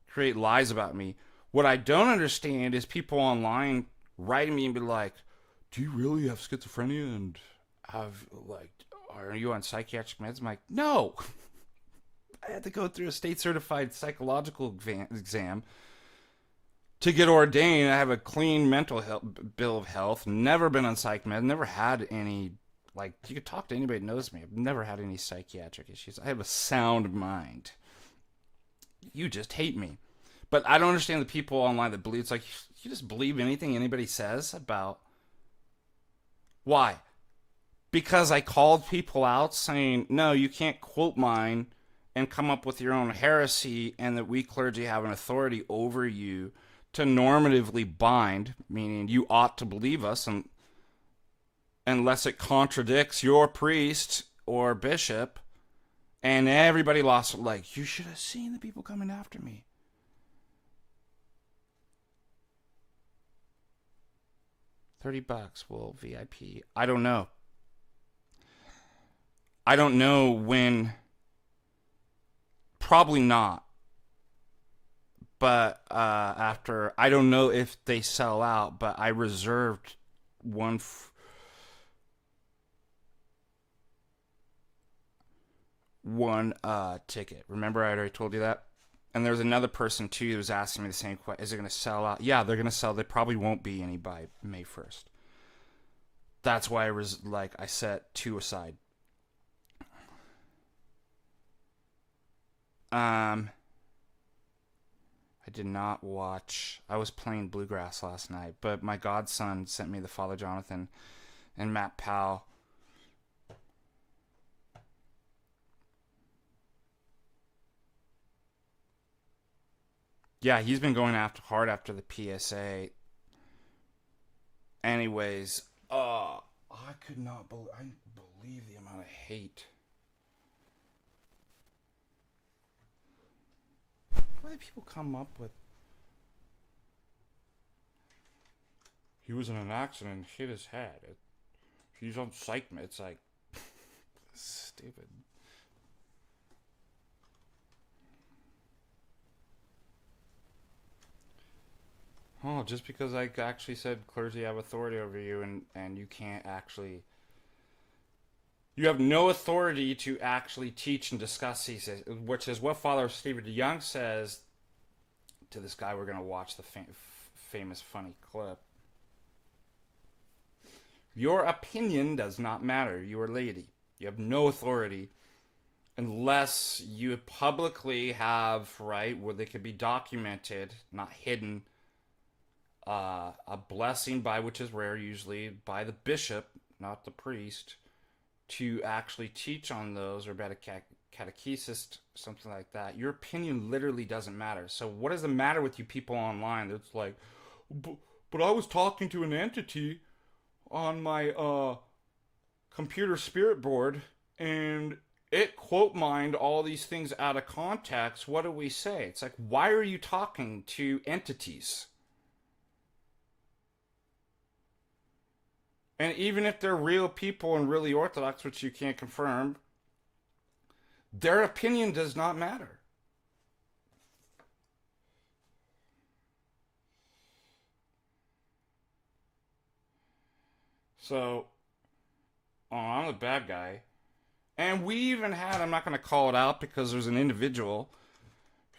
create lies about me. What I don't understand is people online writing me and be like, do you really have schizophrenia and are you on psychiatric meds? I'm like, no. I had to go through a state certified psychological exam to get ordained. I have a clean mental health, bill of health, never been on psych med, never had any, like, you could talk to anybody that knows me. I've never had any psychiatric issues. I have a sound mind. You just hate me. But I don't understand the people online that believe, it's like, you just believe anything anybody says about. Why? Because I called people out saying, no, you can't quote mine and come up with your own heresy, and that we clergy have an authority over you to normatively bind, meaning you ought to believe us, and unless it contradicts your priest or bishop. And everybody lost, like, you should have seen the people coming after me. $30 will VIP. I don't know. I don't know when. Probably not. But after, I don't know if they sell out, but I reserved one ticket. Remember I already told you that? And there's another person too who was asking me the same question. Is it going to sell out? Yeah, they're going to sell. There probably won't be any by May 1st. That's why I set 2 aside. I did not watch. I was playing Bluegrass last night, but my godson sent me the Father Jonathan and Matt Powell. Yeah, he's been going hard after the PSA. Anyways, I could not believe the amount of hate. Why do people come up with? He was in an accident and hit his head. He's on psych med. It's like stupid. Oh, just because I actually said clergy have authority over you, and you can't actually. You have no authority to actually teach and discuss theses, which is what Father Stephen DeYoung says to this guy. We're going to watch the famous funny clip. Your opinion does not matter. You are laity. You have no authority unless you publicly have, right, where they could be documented, not hidden, a blessing by, which is rare usually, by the bishop, not the priest, to actually teach on those, or about a catechesis, something like that. Your opinion literally doesn't matter. So what is the matter with you people online that's like, but I was talking to an entity on my computer spirit board, and it quote mined all these things out of context. What do we say? It's like, why are you talking to entities? And even if they're real people and really Orthodox, which you can't confirm, their opinion does not matter. So, I'm the bad guy. And we even had, I'm not going to call it out because there's an individual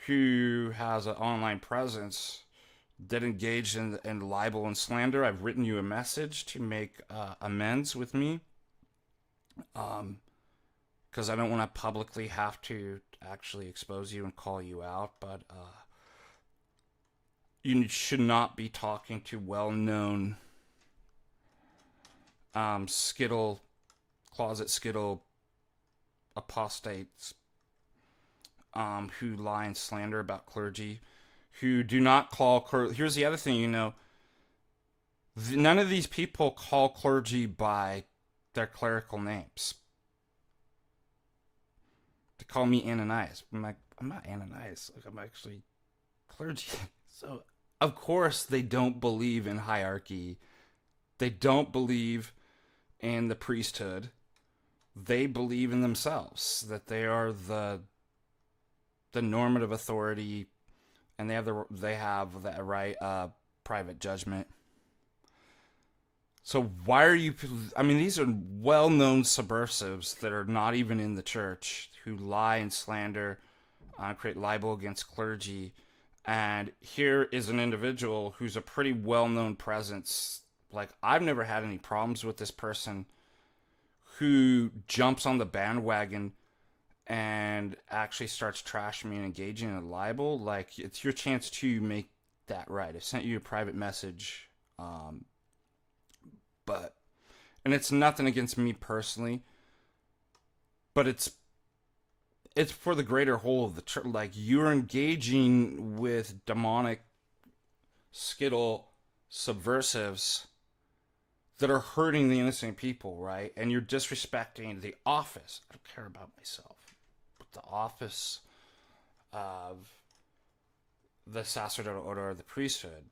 who has an online presence that engaged in libel and slander. I've written you a message to make amends with me. Because I don't want to publicly have to actually expose you and call you out. But you should not be talking to well-known closet skittle apostates who lie and slander about clergy, who do not call clergy. Here's the other thing, none of these people call clergy by their clerical names. They call me Ananias. I'm like, I'm not Ananias. Like, I'm actually clergy. So, of course, they don't believe in hierarchy. They don't believe in the priesthood. They believe in themselves, that they are the normative authority, and they have the right private judgment. So why are you? I mean, these are well-known subversives that are not even in the church, who lie and slander, create libel against clergy, and here is an individual who's a pretty well-known presence. Like, I've never had any problems with this person, who jumps on the bandwagon and actually starts trashing me and engaging in a libel. Like, it's your chance to make that right. I sent you a private message, and it's nothing against me personally, but it's for the greater whole of the church. Like, you're engaging with demonic skittle subversives that are hurting the innocent people, right? And you're disrespecting the office. I don't care about myself, but the office of the sacerdotal order or the priesthood,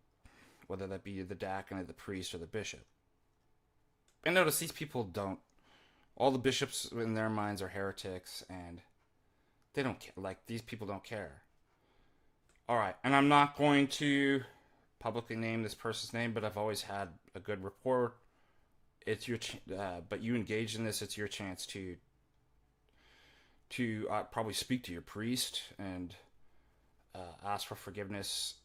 whether that be the diaconate, the priest, or the bishop. And notice, these people don't. All the bishops in their minds are heretics, and they don't care. Like, these people don't care. All right, and I'm not going to publicly name this person's name, but I've always had a good rapport. It's your, but you engage in this. It's your chance to probably speak to your priest and ask for forgiveness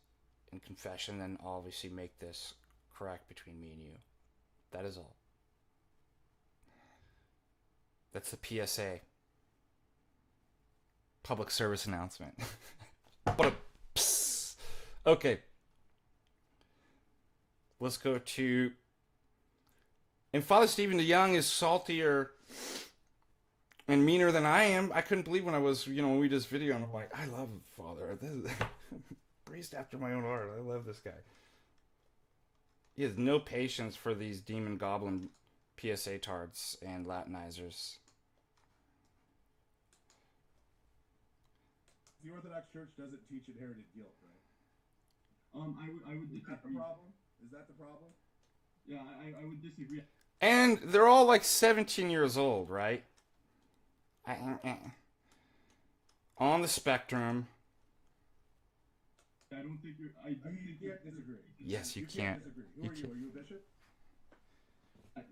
and confession, and obviously make this correct between me and you. That is all. That's the PSA. Public service announcement. But okay. Let's go to. And Father Stephen the Young is saltier and meaner than I am. I couldn't believe when I was, when we did this video, and I'm like, I love Father. Priest after my own heart. I love this guy. He has no patience for these demon goblin PSA tards and Latinizers. The Orthodox Church doesn't teach inherited guilt, right? I would disagree. Is that the problem? Is that the problem? Yeah, I would disagree. And they're all like 17 years old, right? On the spectrum. I don't think you're. You can't disagree. Yes, you can't can't. disagree. Who are you? Are you a bishop?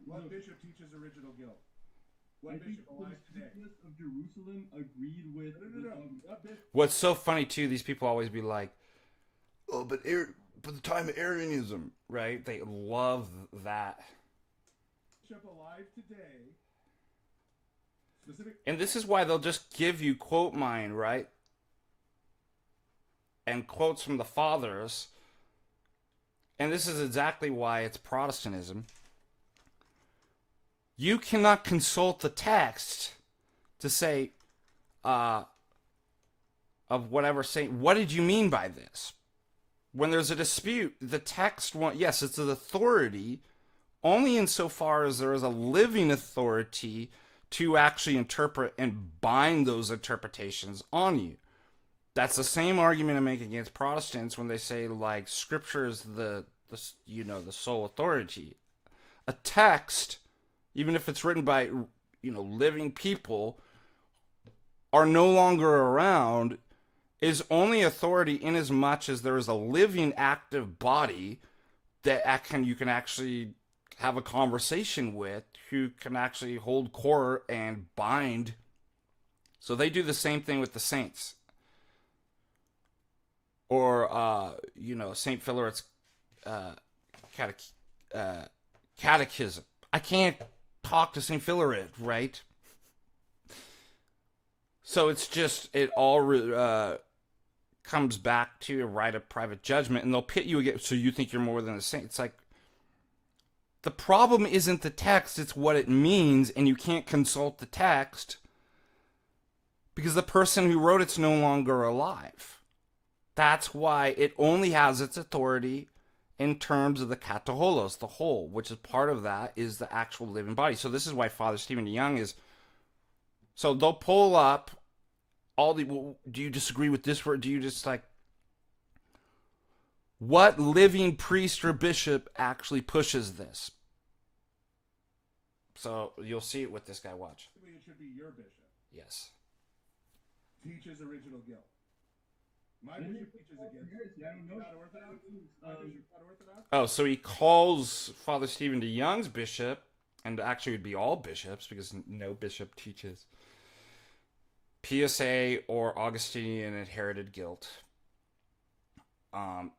What bishop teaches original guilt? What bishop alive today? Of Jerusalem agreed with. No. What bishop? What's so funny too, these people always be like, oh, but the time of Arianism, right? They love that. Bishop alive today. Specific. And this is why they'll just give you quote mine, right? And quotes from the fathers. And this is exactly why it's Protestantism. You cannot consult the text to say, of whatever saint, what did you mean by this? When there's a dispute, the text, yes, it's an authority, only insofar as there is a living authority to actually interpret and bind those interpretations on you. That's the same argument I make against Protestants when they say, like, Scripture is the sole authority. A text, even if it's written by, living people, are no longer around, is only authority in as much as there is a living, active body that you can actually have a conversation with, who can actually hold court and bind. So they do the same thing with the saints. Or, St. Philaret's catechism. I can't talk to St. Philaret, right? So it's just, it all comes back to a right of private judgment, and they'll pit you again, so you think you're more than a saint. It's like, the problem isn't the text, it's what it means, and you can't consult the text because the person who wrote it's no longer alive. That's why it only has its authority in terms of the kataholos, the whole, which is part of that is the actual living body. So this is why Father Stephen DeYoung is... So they'll pull up all the... Well, do you disagree with this word? Do you just like... What living priest or bishop actually pushes this? So you'll see it with this guy. Watch. It should be your bishop. Yes. Teaches original guilt. My bishop teaches against it. I don't know. Not Orthodox? My bishop's not Orthodox? Oh, so he calls Father Stephen DeYoung's bishop, and actually it would be all bishops, because no bishop teaches PSA or Augustinian inherited guilt.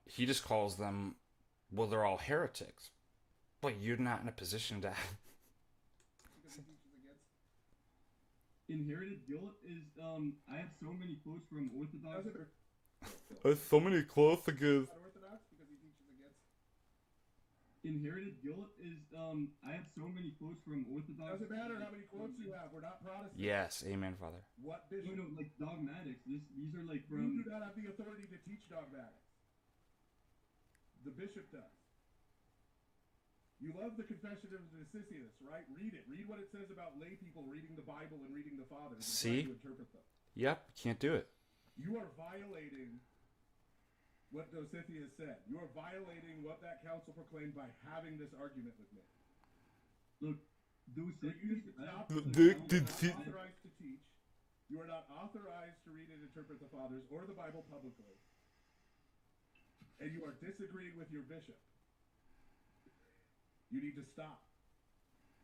He just calls them, well, they're all heretics. But you're not in a position to... Inherited guilt is, I have so many quotes from Orthodox. so many close against... Orthodox because he teaches against. Inherited guilt is, I have so many quotes from Orthodox. Doesn't matter how many quotes you have. We're not Protestant. Yes, amen, Father. What bishop? No, like dogmatics. These are like You from. do not have the authority to teach dogmatics. The bishop does. You love the Confession of Necessius, right? Read it. Read what it says about lay people reading the Bible and reading the Fathers. See? To interpret them. Yep, can't do it. You are violating what Dositheus said. You are violating what that council proclaimed by having this argument with me. Look, Dositheus. You are not authorized to teach. You are not authorized to read and interpret the Fathers or the Bible publicly. And you are disagreeing with your bishop. You need to stop.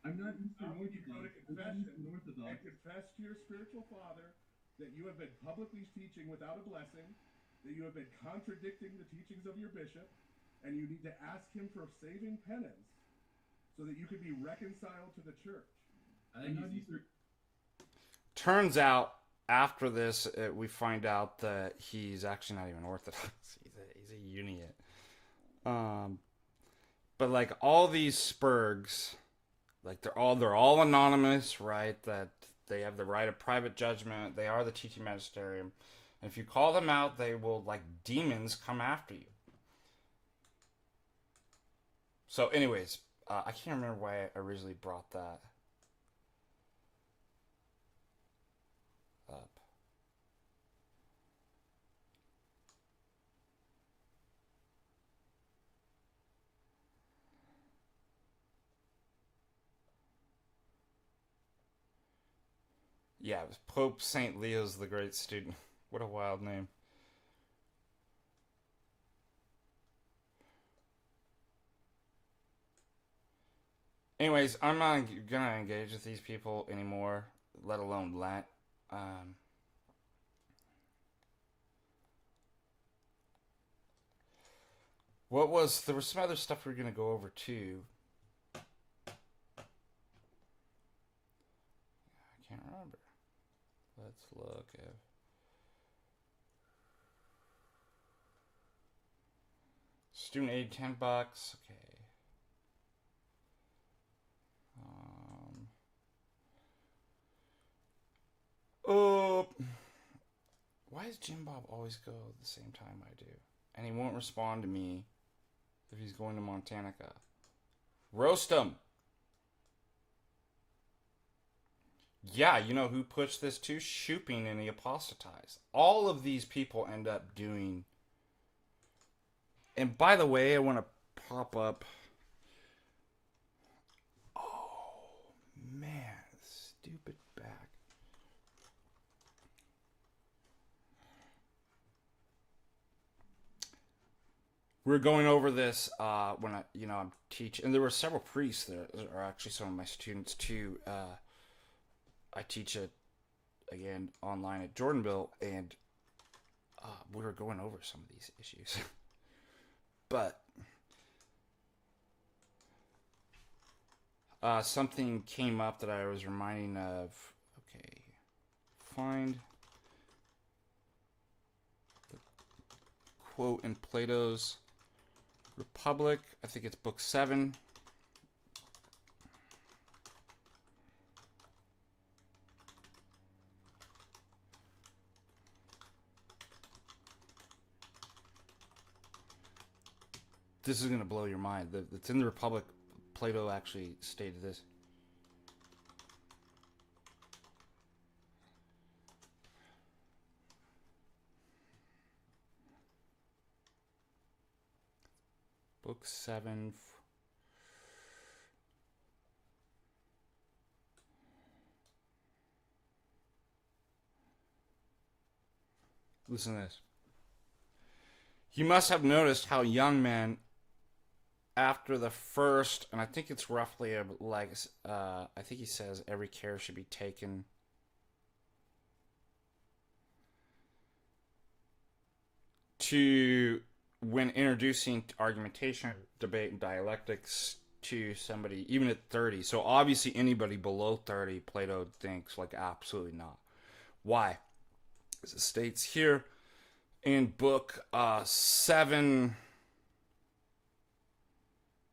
I'm not Eastern You go to Orthodox. confession I'm not Eastern and Orthodox. confess to your spiritual father that you have been publicly teaching without a blessing, that you have been contradicting the teachings of your bishop, and you need to ask him for saving penance so that you can be reconciled to the church. I'm not Eastern. Turns out, after this, we find out that he's actually not even Orthodox. He's a Uniate. But like all these spurgs, like they're all anonymous, right? That they have the right of private judgment. They are the teaching magisterium. And if you call them out, they will, like demons, come after you. So anyways, I can't remember why I originally brought that up. Yeah, it was Pope St. Leo's the Great Student. What a wild name. Anyways, I'm not gonna engage with these people anymore, let alone Lent. There was some other stuff we were going to go over too. I can't remember. Let's look at. Student aid, $10. Okay. Oh, why does Jim Bob always go at the same time I do? And he won't respond to me if he's going to MontaNika. Roast him. Yeah, you know who pushed this too? Shooping and the Apostatize. All of these people end up doing. And by the way, I want to pop up. Oh, man. Stupid back. We were going over this when I'm teaching. And there were several priests that are actually some of my students too. I teach it, again, online at Jordanville. And we were going over some of these issues. But something came up that I was reminding of. Okay, find the quote in Plato's Republic. I think it's book 7. This is going to blow your mind. It's in the Republic. Plato actually stated this. Book 7. Listen to this. You must have noticed how young men, after the first, and I think it's roughly like, I think he says every care should be taken. To, when introducing argumentation, debate, and dialectics to somebody, even at 30. So obviously anybody below 30, Plato thinks like absolutely not. Why? As it states here in book 7,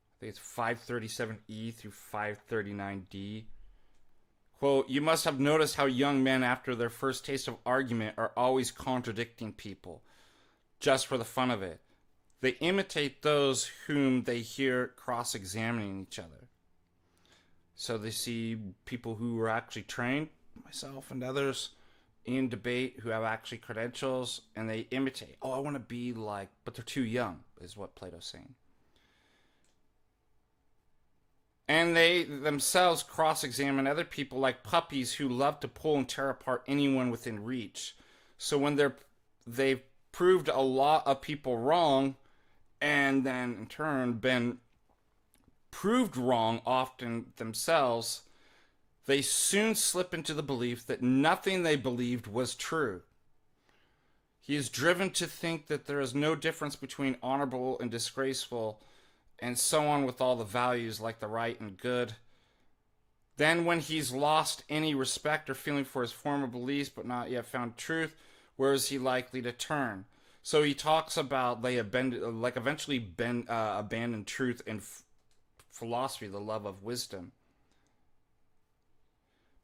I think it's 537E through 539D. Quote, you must have noticed how young men after their first taste of argument are always contradicting people, just for the fun of it. They imitate those whom they hear cross-examining each other. So they see people who are actually trained, myself and others, in debate who have actually credentials, and they imitate. Oh, I want to be like, but they're too young, is what Plato's saying. And they themselves cross-examine other people like puppies who love to pull and tear apart anyone within reach. So when they've proved a lot of people wrong, and then in turn been proved wrong often themselves, they soon slip into the belief that nothing they believed was true. He is driven to think that there is no difference between honorable and disgraceful, and so on with all the values like the right and good. Then when he's lost any respect or feeling for his former beliefs but not yet found truth, where is he likely to turn? So he talks about they eventually abandon truth and philosophy, the love of wisdom.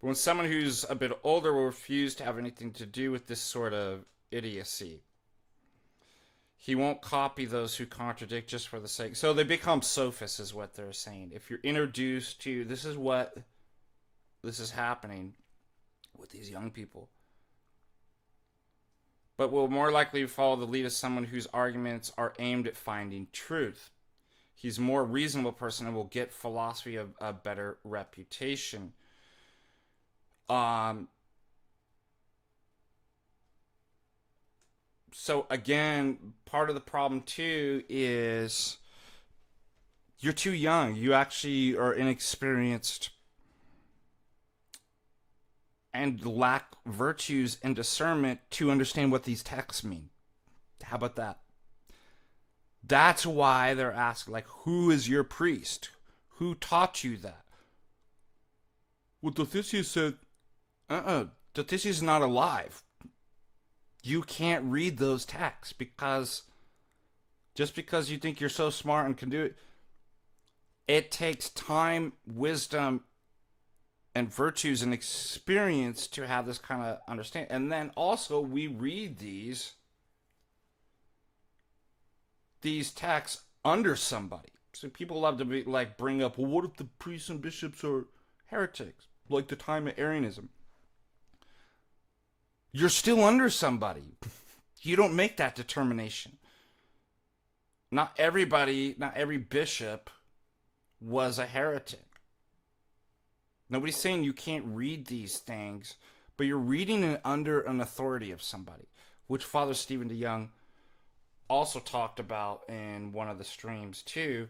But when someone who's a bit older will refuse to have anything to do with this sort of idiocy, he won't copy those who contradict just for the sake. So they become sophists, is what they're saying. If you're introduced to, this is happening with these young people. But will more likely follow the lead of someone whose arguments are aimed at finding truth. He's a more reasonable person and will get philosophy a better reputation. So again, part of the problem too is you're too young. You actually are inexperienced and lack virtues and discernment to understand what these texts mean. How about that? That's why they're asking, like, who is your priest? Who taught you that? Well, Doticius said, Doticius is not alive. You can't read those texts because just because you think you're so smart and can do it, it takes time, wisdom, and virtues and experience to have this kind of understanding. And then also we read these texts under somebody. So people love to be like bring up, well, what if the priests and bishops are heretics, like the time of Arianism? You're still under somebody. You don't make that determination. Not every bishop was a heretic. Nobody's saying you can't read these things, but you're reading it under an authority of somebody, which Father Stephen DeYoung also talked about in one of the streams too.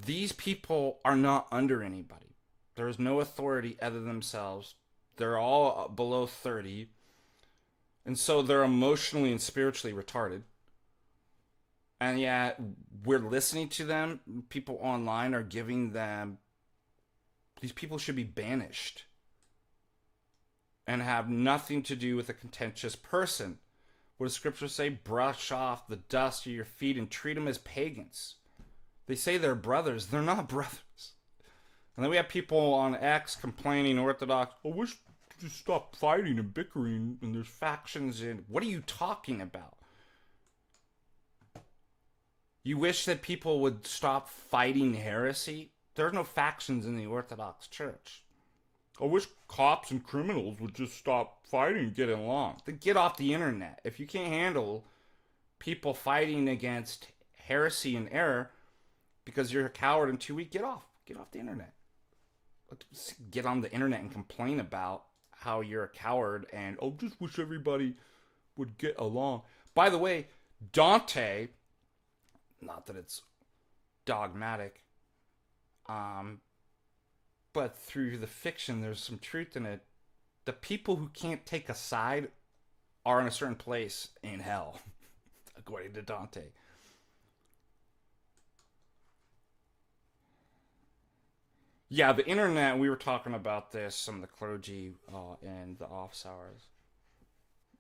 These people are not under anybody. There is no authority other than themselves. They're all below 30. And so they're emotionally and spiritually retarded. And yet we're listening to them. People online are giving them, these people should be banished and have nothing to do with a contentious person. What does Scripture say? Brush off the dust of your feet and treat them as pagans. They say they're brothers. They're not brothers. And then we have people on X complaining, Orthodox, I wish to just stop fighting and bickering and there's factions in. What are you talking about? You wish that people would stop fighting heresy? There are no factions in the Orthodox Church. I wish cops and criminals would just stop fighting and get along. Then get off the internet. If you can't handle people fighting against heresy and error because you're a coward and too weak, get off. Get off the internet. Let's get on the internet and complain about how you're a coward and, oh, just wish everybody would get along. By the way, Dante, not that it's dogmatic, but through the fiction, there's some truth in it. The people who can't take a side are in a certain place in hell, according to Dante. Yeah, the internet, we were talking about this, some of the clergy in the office hours,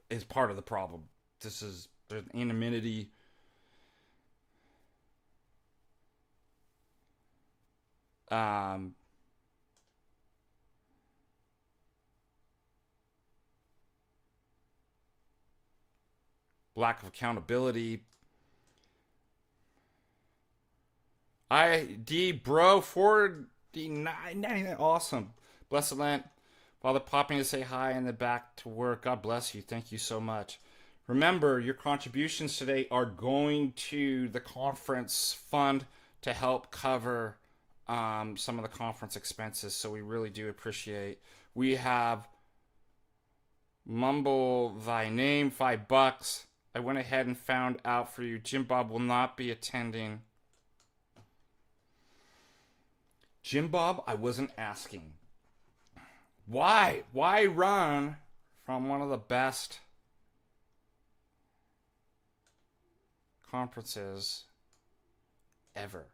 is part of the problem. There's anonymity. Lack of accountability. ID bro 49, awesome. Blessed Lent. Father popping to say hi and then back to work. God bless you. Thank you so much. Remember, your contributions today are going to the conference fund to help cover some of the conference expenses. So we really do appreciate. We have Mumble Thy Name, $5. I went ahead and found out for you. Jim Bob will not be attending. Jim Bob, I wasn't asking. Why? Why run from one of the best conferences ever?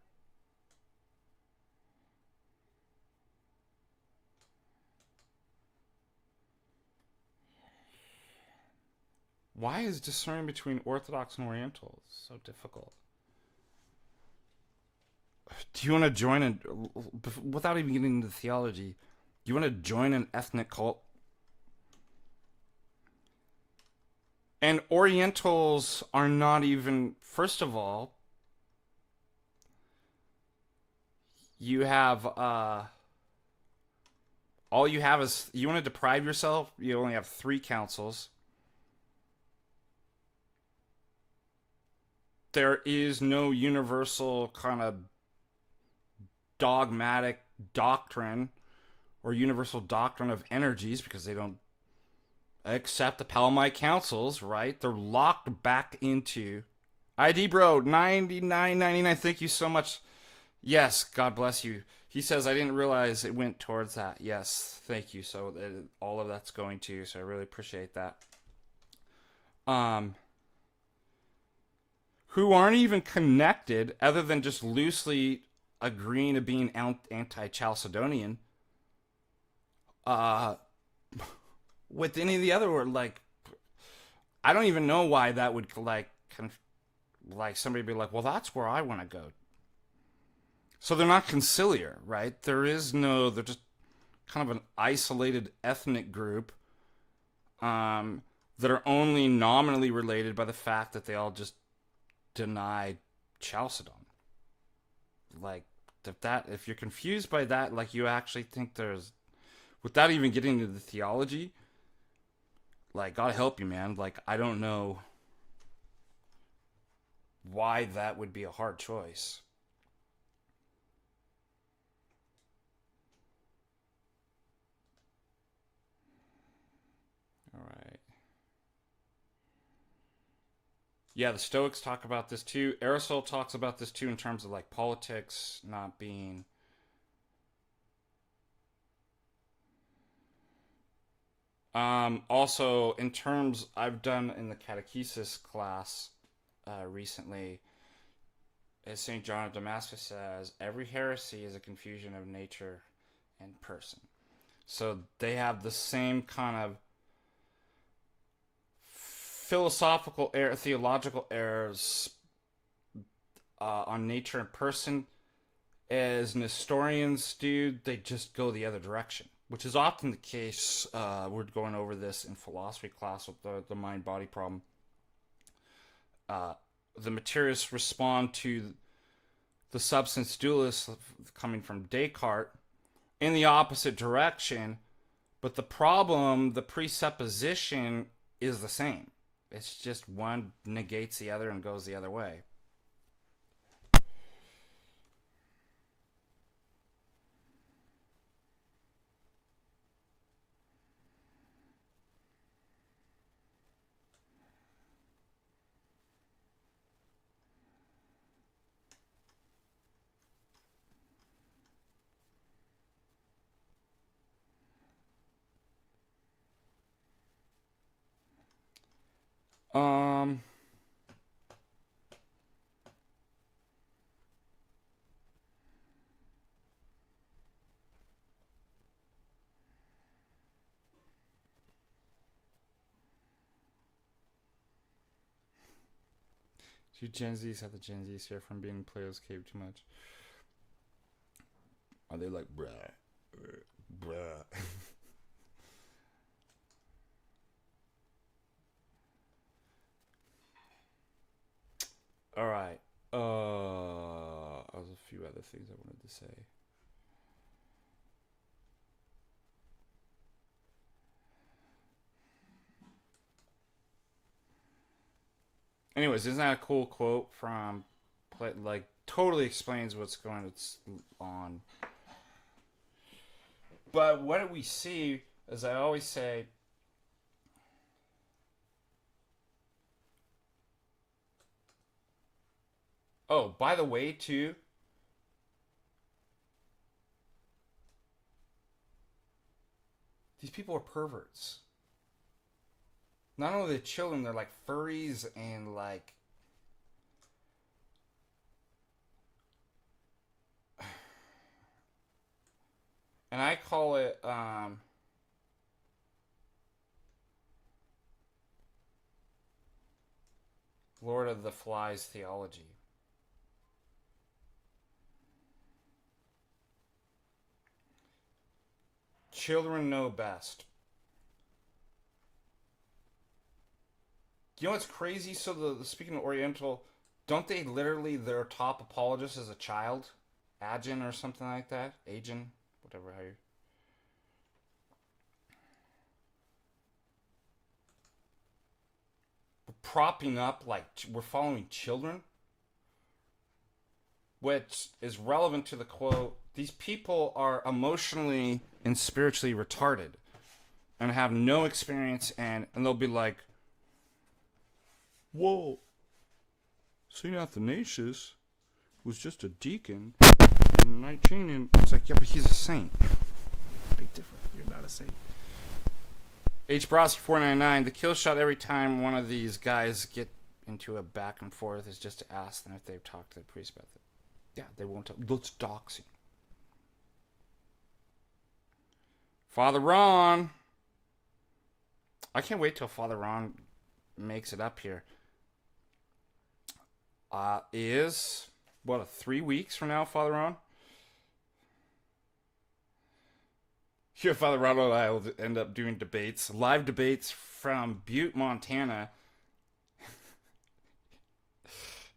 Why is discerning between Orthodox and Oriental so difficult? Do you want to join without even getting into theology, do you want to join an ethnic cult? And Orientals are not even, first of all, you have, all you have is, you want to deprive yourself, you only have 3 councils. There is no universal kind of dogmatic doctrine or universal doctrine of energies because they don't accept the Palamite councils, right? They're locked back into ID bro 99.99. Thank you so much. Yes, God bless you. He says I didn't realize it went towards that. Yes, thank you. So all of that's going to, so I really appreciate that. who aren't even connected other than just loosely agreeing to being anti-Chalcedonian with any of the other word. Like, I don't even know why that would like somebody be like, well, that's where I want to go. So they're not conciliar, right? They're just kind of an isolated ethnic group that are only nominally related by the fact that they all just deny Chalcedon. Like, if you're confused by that, like you actually think there's, without even getting into the theology, like, God help you, man. Like, I don't know why that would be a hard choice. All right. Yeah, the Stoics talk about this too. Aristotle talks about this too in terms of like politics not being also in terms I've done in the catechesis class recently, as St. John of Damascus says, every heresy is a confusion of nature and person. So they have the same kind of philosophical theological errors on nature and person as Nestorians do. They just go the other direction, which is often the case. We're going over this in philosophy class with the mind-body problem. The materialists respond to the substance dualists coming from Descartes in the opposite direction, but the problem, the presupposition, is the same. It's just one negates the other and goes the other way. Um, You Gen Zs have the Gen Zs here from being in Plato's cave too much. Are they like, bruh, bruh? All right. There's a few other things I wanted to say. Anyways, isn't that a cool quote from, like, totally explains what's going on. But what do we see, as I always say, oh, by the way, too, these people are perverts. Not only the children, they're like furries and like and I call it Lord of the Flies theology. Children know best. You know what's crazy? So speaking of Oriental, don't they literally, their top apologist is a child? Agin or something like that? Agin? Whatever, how you... We're propping up, like, we're following children? Which is relevant to the quote, these people are emotionally and spiritually retarded and have no experience, and they'll be like, whoa, St. Athanasius was just a deacon in 19, and it's like, yeah, but he's a saint. Big difference. You're not a saint. H. Brosky 499, the kill shot every time one of these guys get into a back and forth is just to ask them if they've talked to the priest about it. Yeah, they won't tell. That's doxing. Father Ron. I can't wait till Father Ron makes it up here. Is, what, 3 weeks from now, Father Ron? Here, Father Ron and I will end up doing debates, live debates from Butte, Montana.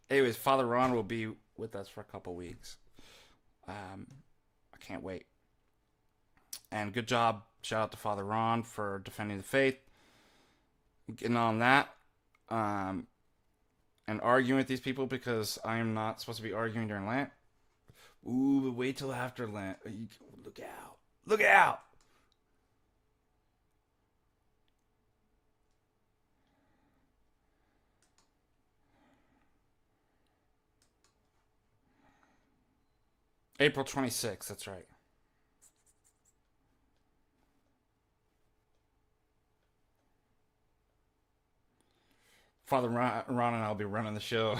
Anyways, Father Ron will be with us for a couple weeks. I can't wait. And good job. Shout out to Father Ron for defending the faith. Getting on that. And arguing with these people because I am not supposed to be arguing during Lent. Ooh, but wait till after Lent. Look out. Look out. April 26th, that's right. Father Ron and I will be running the show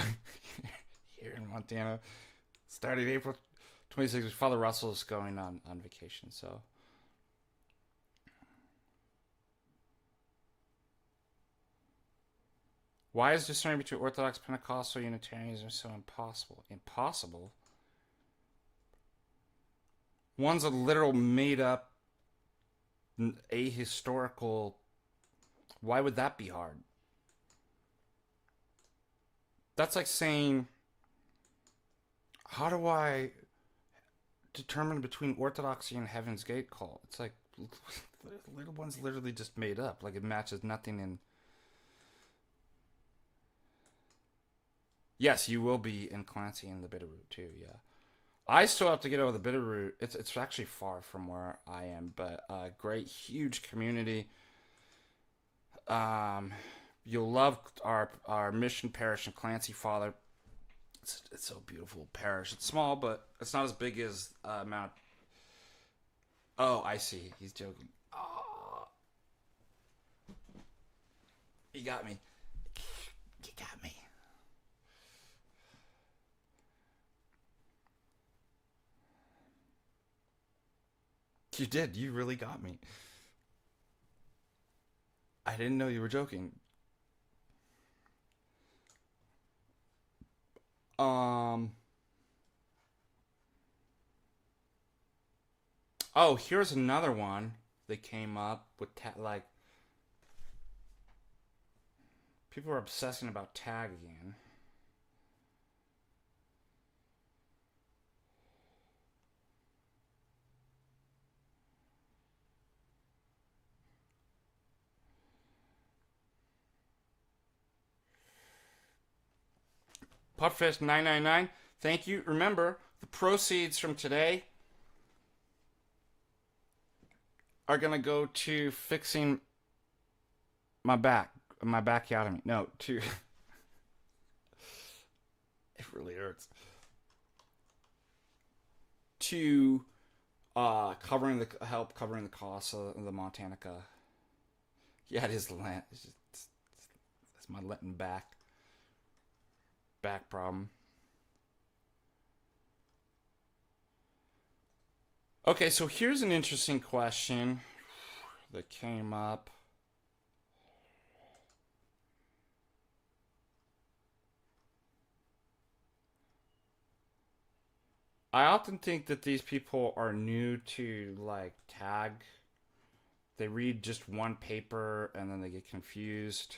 here in Montana. Starting April 26th. Father Russell is going on vacation, so. Why is discerning between Orthodox Pentecostal Unitarianism so impossible? Impossible? One's a literal made up, ahistorical. Why would that be hard? That's like saying, how do I determine between Orthodoxy and Heaven's Gate cult? It's like, the little one's literally just made up. Like, it matches nothing in. Yes, you will be in Clancy in the Bitterroot too, yeah. I still have to get over the Bitterroot. It's actually far from where I am, but great, huge community. You'll love our mission parish in Clancy, Father. It's so beautiful parish. It's small, but it's not as big as Mount. Oh, I see. He's joking. Oh. You got me. You got me. You did. You really got me. I didn't know you were joking. Oh, here's another one that came up with like people are obsessing about tag again. Pupfest 999, thank you. Remember, the proceeds from today are gonna go to fixing my bacchiotomy. No, to it really hurts. To covering the costs of the MontaNika. Yeah, it is Lent. It's my Lenten back problem. Okay, so here's an interesting question that came up. I often think that these people are new to like tag. They read just one paper and then they get confused.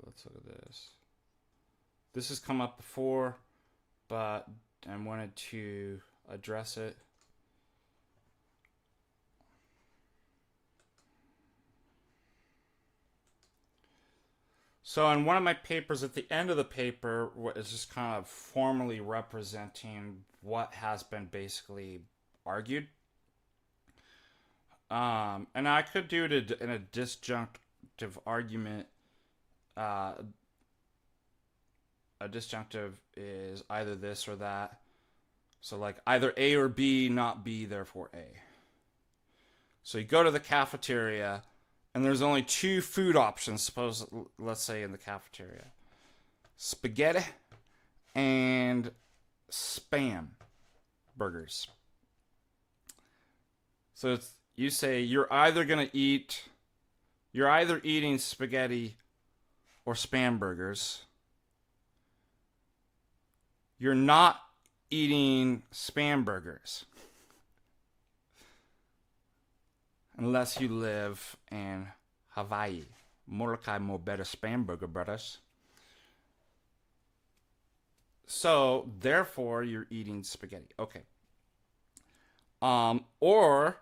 Let's look at this. This has come up before, but I wanted to address it. So in one of my papers, at the end of the paper, is just kind of formally representing what has been basically argued. And I could do it in a disjunctive argument a disjunctive is either this or that. So like either A or B, not B, therefore A. So you go to the cafeteria, and there's only two food options, let's say, in the cafeteria. Spaghetti and Spam burgers. So you say you're either eating spaghetti or Spam burgers. You're not eating Spam burgers. Unless you live in Hawaii. Molokai mo better Spam burger, brothers. So, therefore, you're eating spaghetti. Okay. Or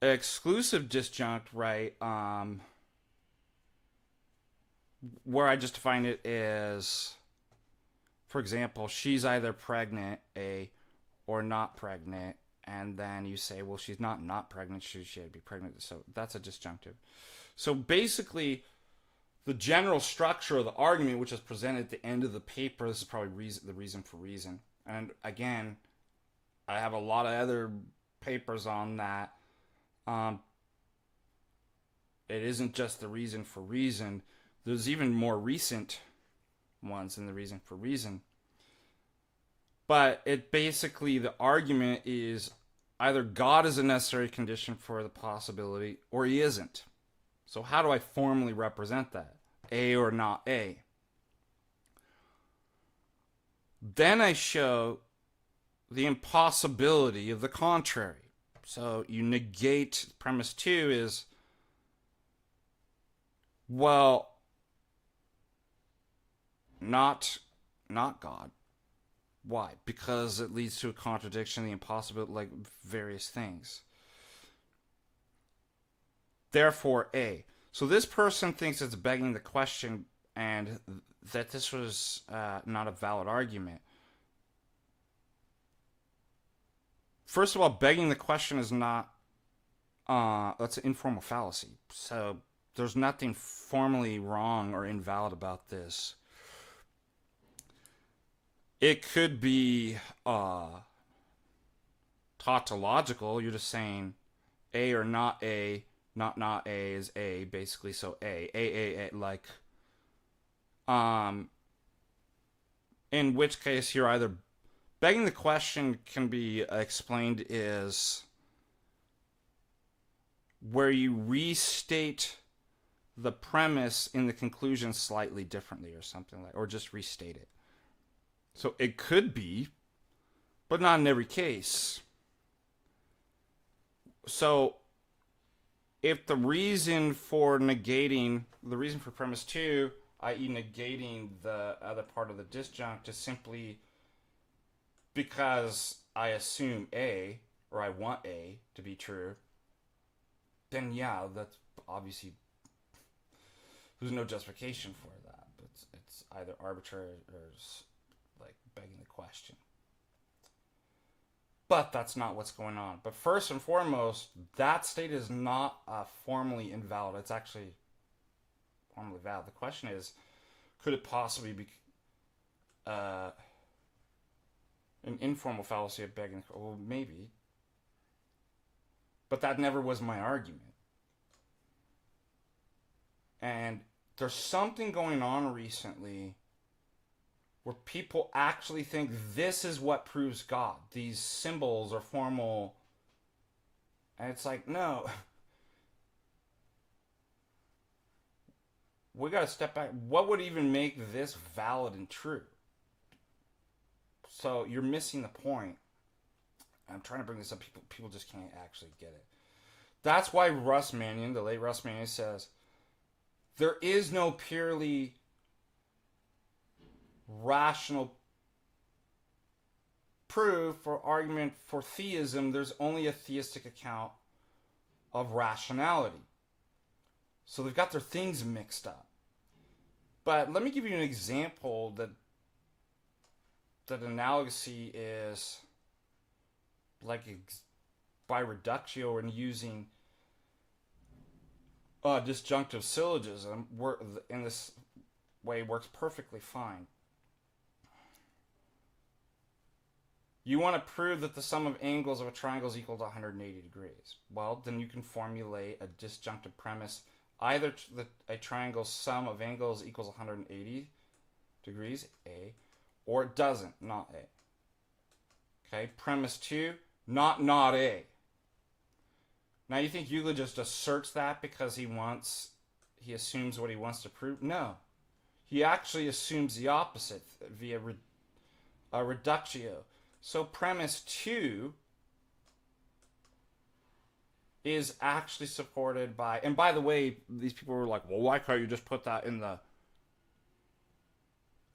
exclusive disjunct, right? Where I just define it is, for example, she's either pregnant, A, or not pregnant, and then you say, well, she's not pregnant, she had to be pregnant, so that's a disjunctive. So basically, the general structure of the argument, which is presented at the end of the paper, this is probably the reason for reason. And again, I have a lot of other papers on that. It isn't just the reason for reason. There's even more recent ones than the reason for reason. But it basically, the argument is either God is a necessary condition for the possibility or he isn't. So how do I formally represent that? A or not A? Then I show the impossibility of the contrary. So you negate premise 2 is, well, not God. Why? Because it leads to a contradiction, the impossibility, like various things. Therefore, A. So this person thinks it's begging the question and that this was not a valid argument. First of all, begging the question is not, that's an informal fallacy. So there's nothing formally wrong or invalid about this. It could be tautological. You're just saying A or not A, not A is A, basically. So A, like, in which case you're either begging the question can be explained is where you restate the premise in the conclusion slightly differently or something like, or just restate it. So it could be, but not in every case. So if the reason for premise 2, i.e. negating the other part of the disjunct, is simply because I assume A, or I want A to be true, then yeah, that's obviously, there's no justification for that. But it's either arbitrary or like begging the question. But that's not what's going on. But first and foremost, that state is not formally invalid. It's actually formally valid. The question is, could it possibly be an informal fallacy of begging? Well, maybe. But that never was my argument. And there's something going on recently where people actually think this is what proves God. These symbols are formal. And it's like, no. We gotta step back. What would even make this valid and true? So you're missing the point. I'm trying to bring this up. People just can't actually get it. That's why Russ Mannion, the late Russ Mannion, says there is no purely rational proof or argument for theism. There's only a theistic account of rationality. So they've got their things mixed up. But let me give you an example that analogy is like by reductio and using disjunctive syllogism in this way works perfectly fine. You want to prove that the sum of angles of a triangle is equal to 180 degrees. Well, then you can formulate a disjunctive premise. Either a triangle's sum of angles equals 180 degrees, A, or it doesn't, not A. Okay, premise 2, not A. Now you think Euclid just asserts that because he assumes what he wants to prove? No. He actually assumes the opposite via a reductio. So premise 2 is actually supported by, and by the way, these people were like, well, why can't you just put that in the,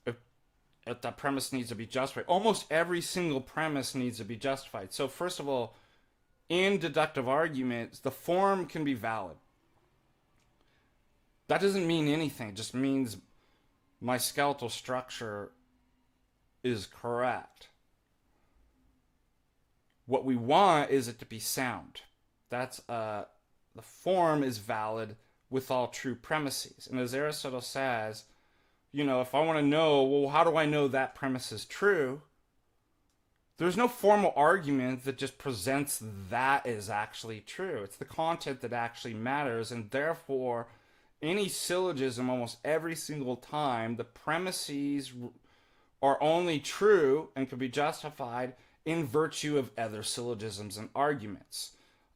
if that premise needs to be justified? Almost every single premise needs to be justified. So first of all, in deductive arguments, the form can be valid. That doesn't mean anything. It just means my skeletal structure is correct. What we want is it to be sound. That's the form is valid with all true premises. And as Aristotle says, if I want to know, well, how do I know that premise is true? There's no formal argument that just presents that is actually true. It's the content that actually matters, and therefore, any syllogism, almost every single time, the premises are only true and can be justified in virtue of other syllogisms and arguments,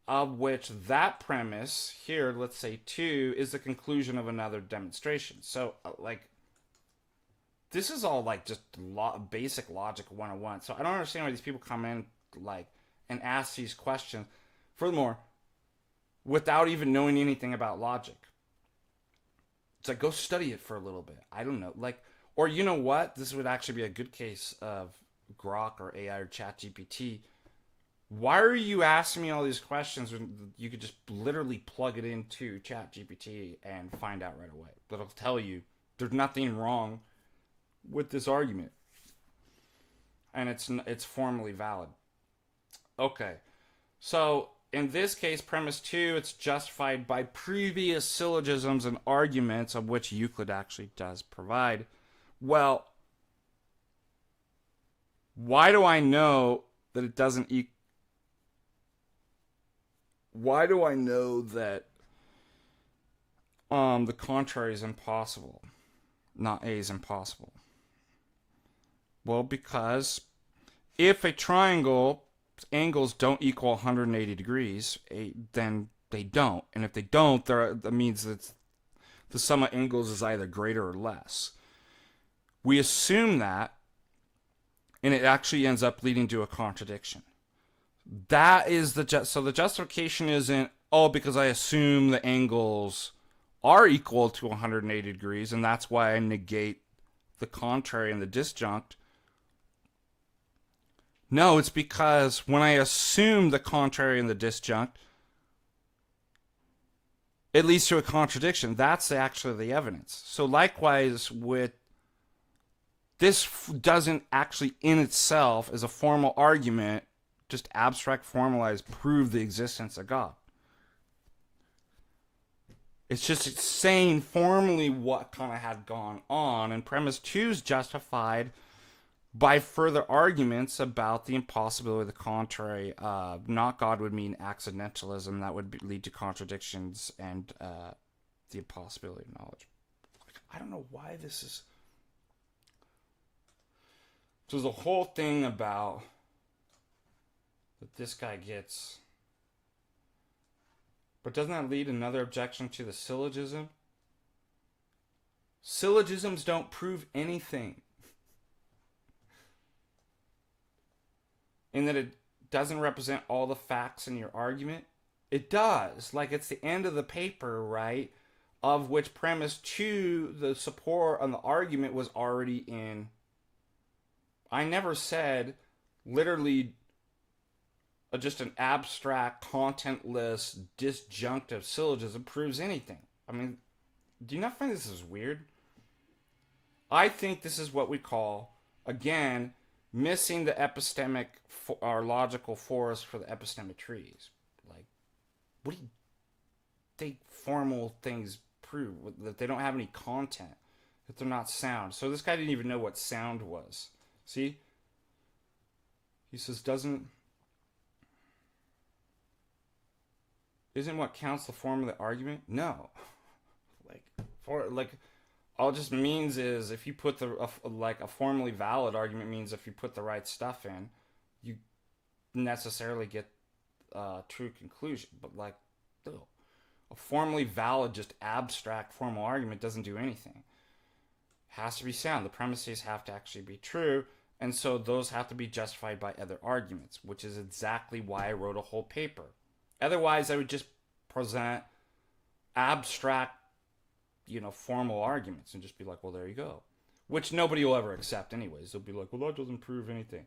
of which that premise here, let's say 2, is the conclusion of another demonstration. So, this is all just basic logic 101. So I don't understand why these people come in and ask these questions. Furthermore, without even knowing anything about logic. It's like, go study it for a little bit. I don't know. Or you know what? This would actually be a good case of Grok or AI or ChatGPT. Why are you asking me all these questions when you could just literally plug it into ChatGPT and find out right away? It'll tell you there's nothing wrong with this argument, and it's formally valid. Okay, so in this case, premise 2, it's justified by previous syllogisms and arguments, of which Euclid actually does provide. Well, why do I know that it doesn't why do I know that the contrary is impossible? Not A is impossible. Well, because if a triangle angles don't equal 180 degrees, then they don't. And if they don't, that means that the sum of angles is either greater or less. We assume that, and it actually ends up leading to a contradiction. That is so the justification isn't, because I assume the angles are equal to 180 degrees, and that's why I negate the contrary and the disjunct. No, it's because when I assume the contrary and the disjunct, it leads to a contradiction. That's actually the evidence. So likewise with this, doesn't actually in itself as a formal argument, just abstract formalized, prove the existence of God. It's just saying formally what kind of had gone on, and premise 2 is justified by further arguments about the impossibility of the contrary. Not God would mean accidentalism. That would lead to contradictions and the impossibility of knowledge. I don't know why this is. So there's a whole thing about that this guy gets. But doesn't that lead another objection to the syllogism? Syllogisms don't prove anything. In that it doesn't represent all the facts in your argument. It does. It's the end of the paper, right? Of which premise 2, the support on the argument was already in. I never said literally just an abstract, contentless, disjunctive syllogism proves anything. I mean, do you not find this is weird? I think this is what we call, again, missing the epistemic or logical forest for the epistemic trees. What do you think formal things prove? That they don't have any content, that they're not sound. So this guy didn't even know what sound was. See? He says, isn't what counts the form of the argument? No. All it just means is if you put a formally valid argument means if you put the right stuff in, you necessarily get a true conclusion. But a formally valid, just abstract formal argument doesn't do anything. It has to be sound. The premises have to actually be true, and so those have to be justified by other arguments, which is exactly why I wrote a whole paper. Otherwise, I would just present abstract, formal arguments and just be like, well, there you go. Which nobody will ever accept anyways. They'll be like, well, that doesn't prove anything.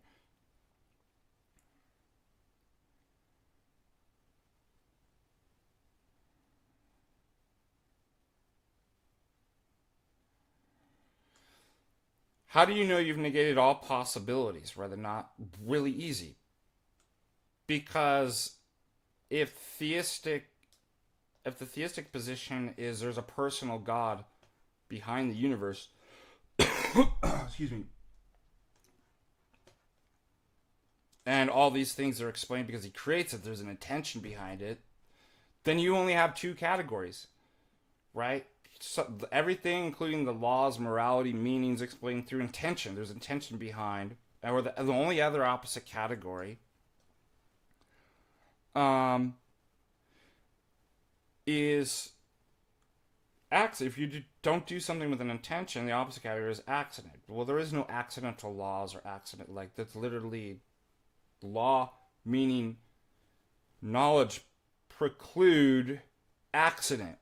How do you know you've negated all possibilities? Rather not really easy. Because if the theistic position is there's a personal God behind the universe, excuse me, and all these things are explained because he creates it, there's an intention behind it, then you only have two categories, right? So everything, including the laws, morality, meanings, explained through intention. There's intention behind, or the only other opposite category is accident. If you don't do something with an intention, the opposite category is accident. Well, there is no accidental laws or accident. That's literally law, meaning knowledge preclude accident.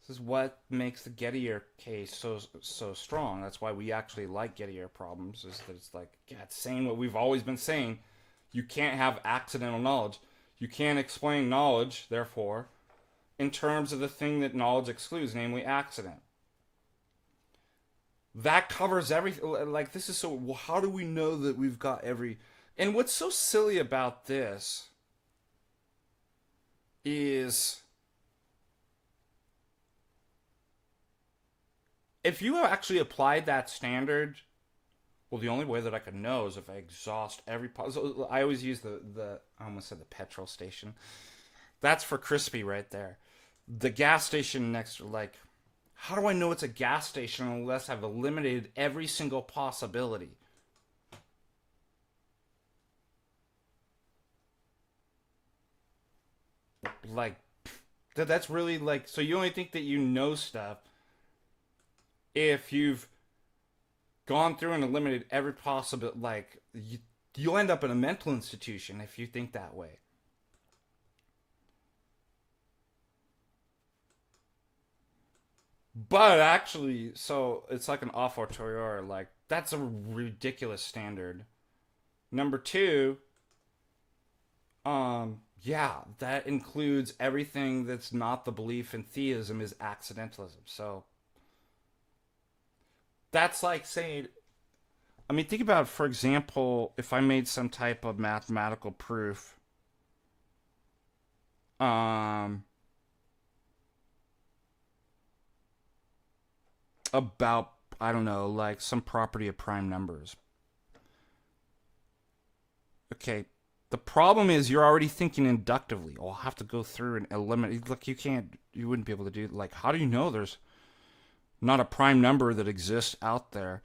This is what makes the Gettier case so strong. That's why we actually like Gettier problems, is that it's it's saying what we've always been saying. You can't have accidental knowledge. You can't explain knowledge, therefore, in terms of the thing that knowledge excludes, namely accident. That covers everything. This is so... Well, how do we know that we've got every... And what's so silly about this is... If you actually applied that standard, well, the only way that I could know is if I exhaust every... So I always use I almost said the petrol station. That's for crispy right there. The gas station next to, how do I know it's a gas station unless I've eliminated every single possibility? That's really, so you only think that you know stuff if you've gone through and eliminated every possible, you'll end up in a mental institution if you think that way. But actually, so it's like an a fortiori, that's a ridiculous standard. Number two, that includes everything that's not the belief in theism is accidentalism. So that's like saying, think about, for example, if I made some type of mathematical proof, about, I don't know, some property of prime numbers. Okay, the problem is you're already thinking inductively. I'll have to go through and eliminate. You wouldn't be able to do, how do you know there's not a prime number that exists out there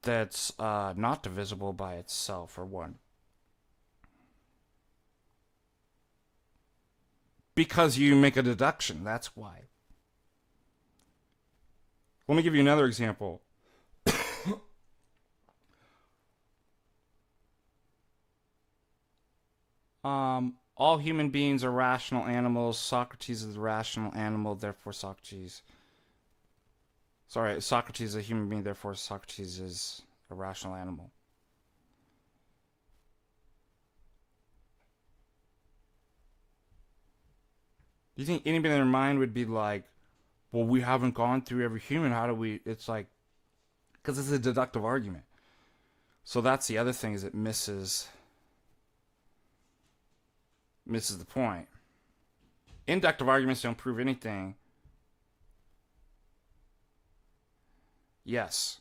that's not divisible by itself, or one? Because you make a deduction, that's why. Let me give you another example. All human beings are rational animals. Socrates is a rational animal, therefore Socrates is a human being, therefore Socrates is a rational animal. Do you think anybody in their mind would be like, well, we haven't gone through every human, how do we... It's because it's a deductive argument. So that's the other thing, is it misses the point. Inductive arguments don't prove anything. Yes,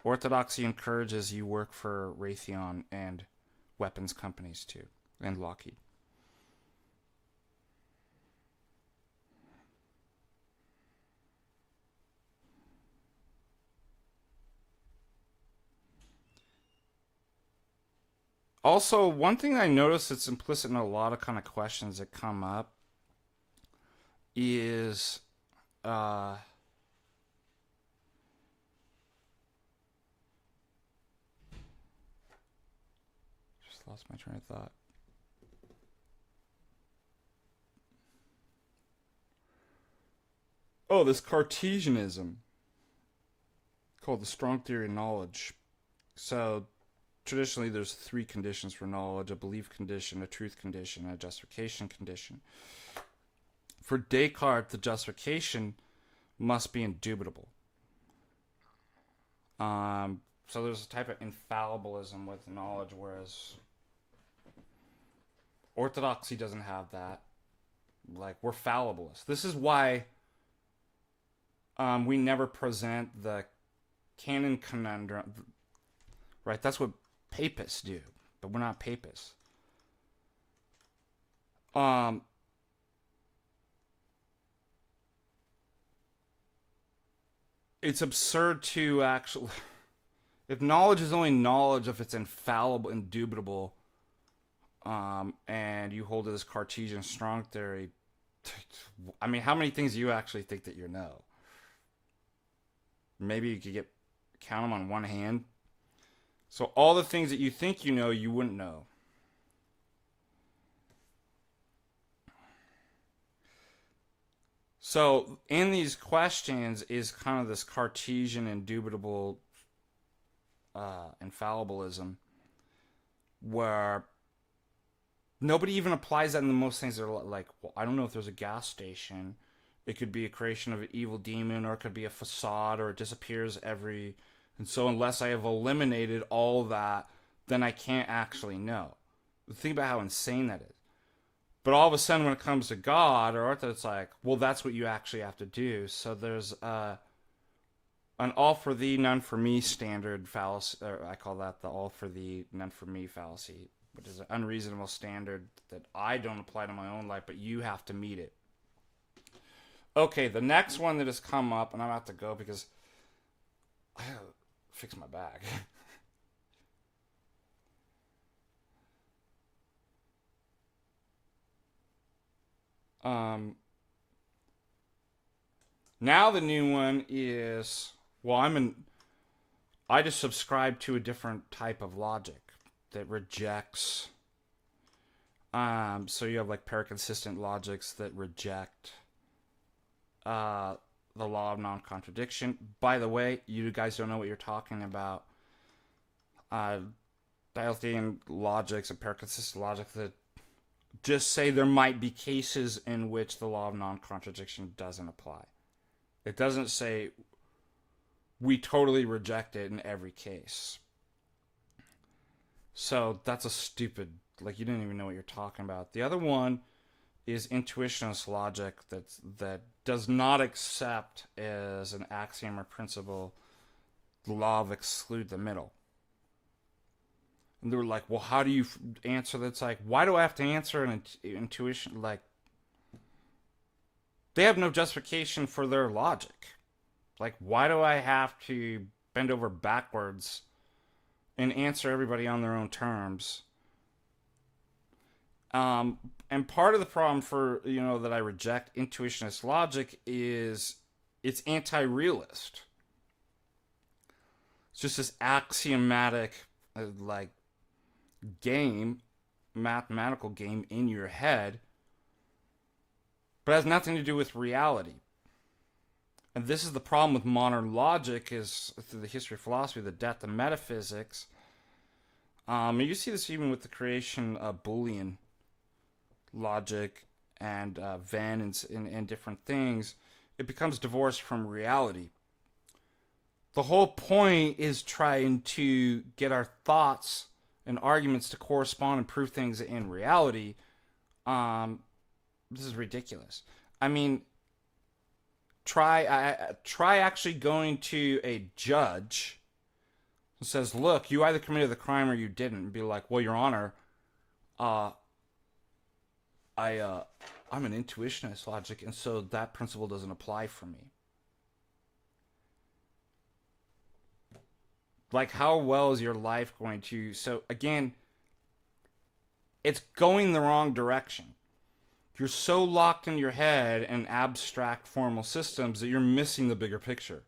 orthodoxy encourages you work for Raytheon and weapons companies too, and Lockheed. Also, one thing I noticed that's implicit in a lot of kind of questions that come up is just lost my train of thought. Oh, this Cartesianism called the strong theory of knowledge. So traditionally there's three conditions for knowledge: a belief condition, a truth condition, and a justification condition. For Descartes, the justification must be indubitable. So there's a type of infallibilism with knowledge, whereas Orthodoxy doesn't have that. Like, we're fallibilists. This is why we never present the canon conundrum. Right? That's what papists do, but we're not papists. It's absurd to actually, if knowledge is only knowledge if it's infallible, indubitable, and you hold to this Cartesian strong theory, I mean, how many things do you actually think that you know? Maybe you could count them on one hand. So all the things that you think you know, you wouldn't know. So in these questions is kind of this Cartesian indubitable infallibilism, where nobody even applies that in the most things. They're like, well, I don't know if there's a gas station. It could be a creation of an evil demon, or it could be a facade, or it disappears every... And so unless I have eliminated all that, then I can't actually know. Think about how insane that is. But all of a sudden when it comes to God or Orthodox, it's like, well, that's what you actually have to do. So there's an all for thee, none for me standard fallacy. Or I call that the all for thee, none for me fallacy, which is an unreasonable standard that I don't apply to my own life, but you have to meet it. Okay, the next one that has come up, and I'm about to go because I gotta fix my bag. Now the new one is, well, I just subscribe to a different type of logic that rejects, so you have like paraconsistent logics that reject the law of non-contradiction. By the way, you guys don't know what you're talking about. Dialectian logics and paraconsistent logic that just say there might be cases in which the law of non-contradiction doesn't apply. It doesn't say we totally reject it in every case. So that's a stupid, like, you didn't even know what you're talking about. The other one is intuitionist logic that does not accept as an axiom or principle the law of exclude the middle. And they were like, well, how do you answer that? It's like, why do I have to answer an intuition? Like, they have no justification for their logic. Like, why do I have to bend over backwards and answer everybody on their own terms? And part of the problem for, that I reject intuitionist logic is it's anti-realist. It's just this axiomatic, mathematical game in your head, but it has nothing to do with reality. And this is the problem with modern logic, is through the history of philosophy, the death of metaphysics. You see this even with the creation of Boolean logic and Venn and different things. It becomes divorced from reality. The whole point is trying to get our thoughts and arguments to correspond and prove things in reality. This is ridiculous. I mean, try actually going to a judge It says, look, you either committed the crime or you didn't. And be like, well, Your Honor, I'm an intuitionist logic, and so that principle doesn't apply for me. Like, how well is your life going to... So, again, it's going the wrong direction. You're so locked in your head and abstract formal systems that you're missing the bigger picture.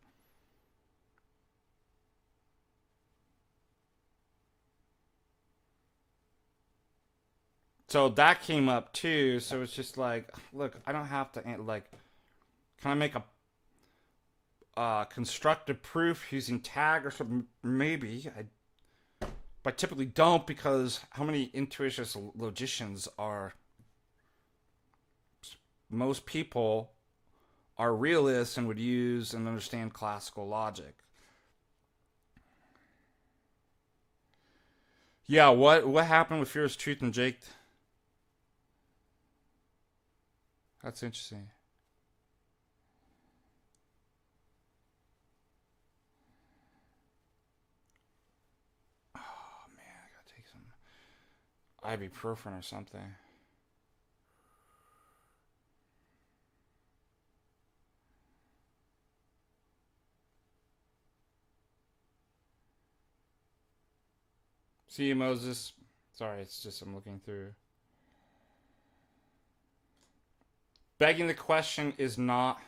So that came up too. So it's just like, look, I don't have to, like, can I make a constructive proof using tag or something? Maybe. But I typically don't, because how many intuitionist logicians are... Most people are realists and would use and understand classical logic. Yeah, what happened with Fear is Truth and Jake? That's interesting. Oh man, I gotta take some ibuprofen or something. See you, Moses. Sorry, it's just I'm looking through. Begging the question is not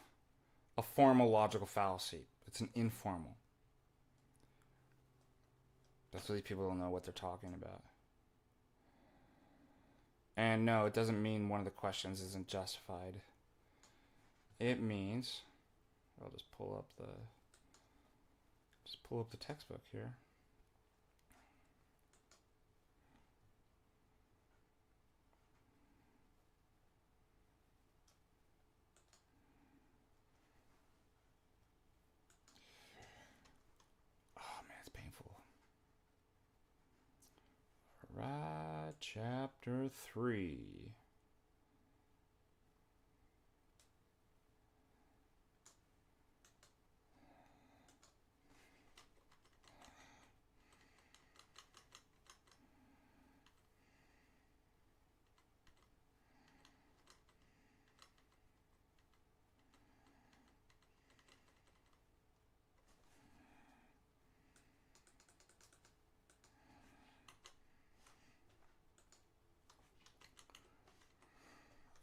a formal logical fallacy. It's an informal. That's why these people don't know what they're talking about. And no, it doesn't mean one of the questions isn't justified. It means... I'll just pull up the textbook here. Right, chapter 3.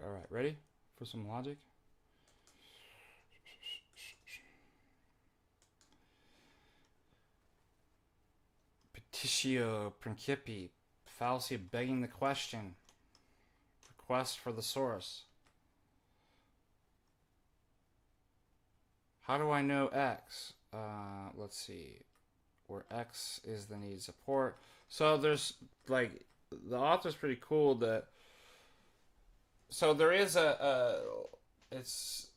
All right, ready for some logic? Petitio principii, fallacy of begging the question. Request for the source. How do I know X? Let's see. Where X is the need support. So there's, like, the author's pretty cool that... So there is it's...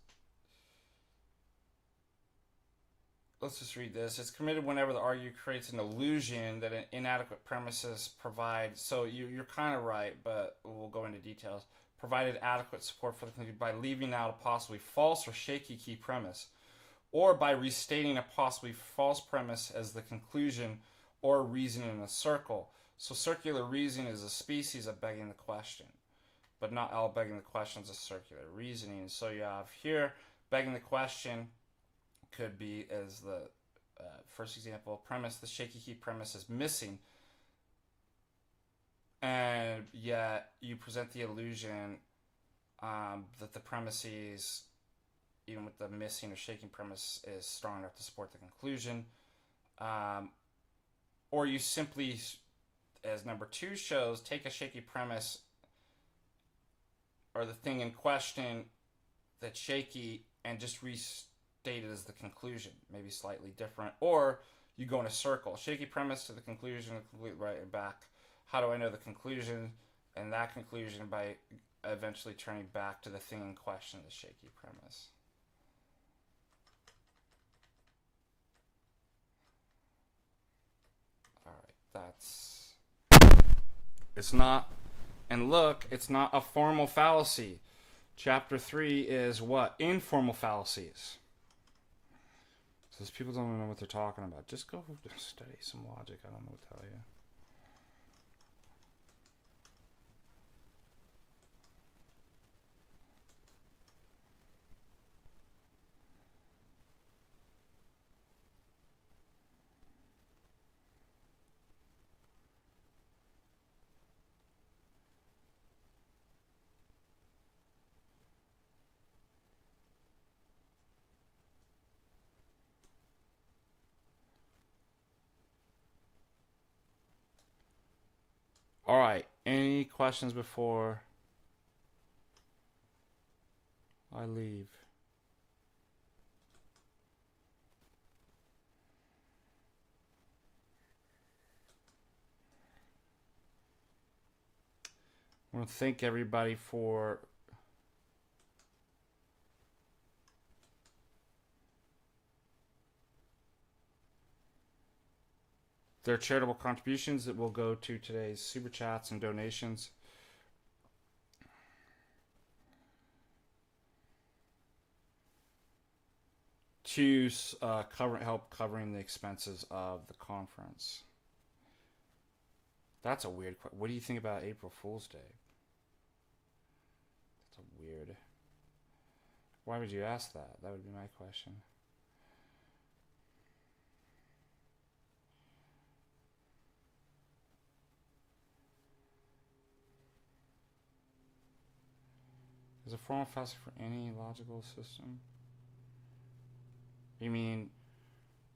Let's just read this. It's committed whenever the arguer creates an illusion that an inadequate premises provide. So you're kind of right, but we'll go into details. Provided adequate support for the conclusion by leaving out a possibly false or shaky key premise, or by restating a possibly false premise as the conclusion, or reason in a circle. So circular reasoning is a species of begging the question, but not all begging the questions is circular reasoning. So you have here, begging the question could be as the first example, premise, the shaky key premise is missing, and yet you present the illusion that the premises, even with the missing or shaking premise, is strong enough to support the conclusion. Or you simply, as number 2 shows, take a shaky premise or the thing in question that's shaky and just restate it as the conclusion, maybe slightly different. Or you go in a circle, shaky premise to the conclusion, complete right and back. How do I know the conclusion and that conclusion? By eventually turning back to the thing in question, the shaky premise. That's... It's not... And look, it's not a formal fallacy. Chapter 3 is what? Informal fallacies. Says people don't know what they're talking about. Just go study some logic. I don't know what to tell you. All right. Any questions before I leave? I want to thank everybody for their charitable contributions that will go to today's super chats and donations. To help covering the expenses of the conference. That's a weird question. What do you think about April Fool's Day? That's a weird. Why would you ask that? That would be my question. Is a formal fallacy for any logical system? You mean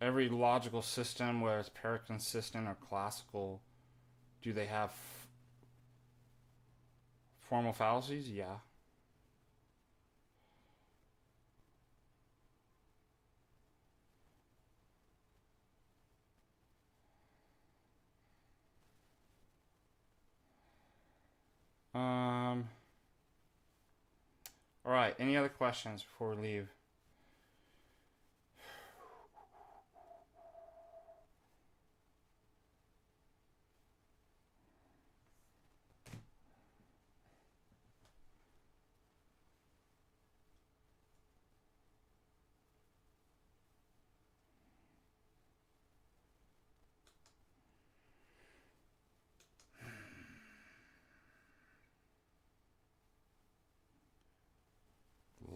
every logical system, whether it's paraconsistent or classical, do they have formal fallacies? Yeah. All right. Any other questions before we leave?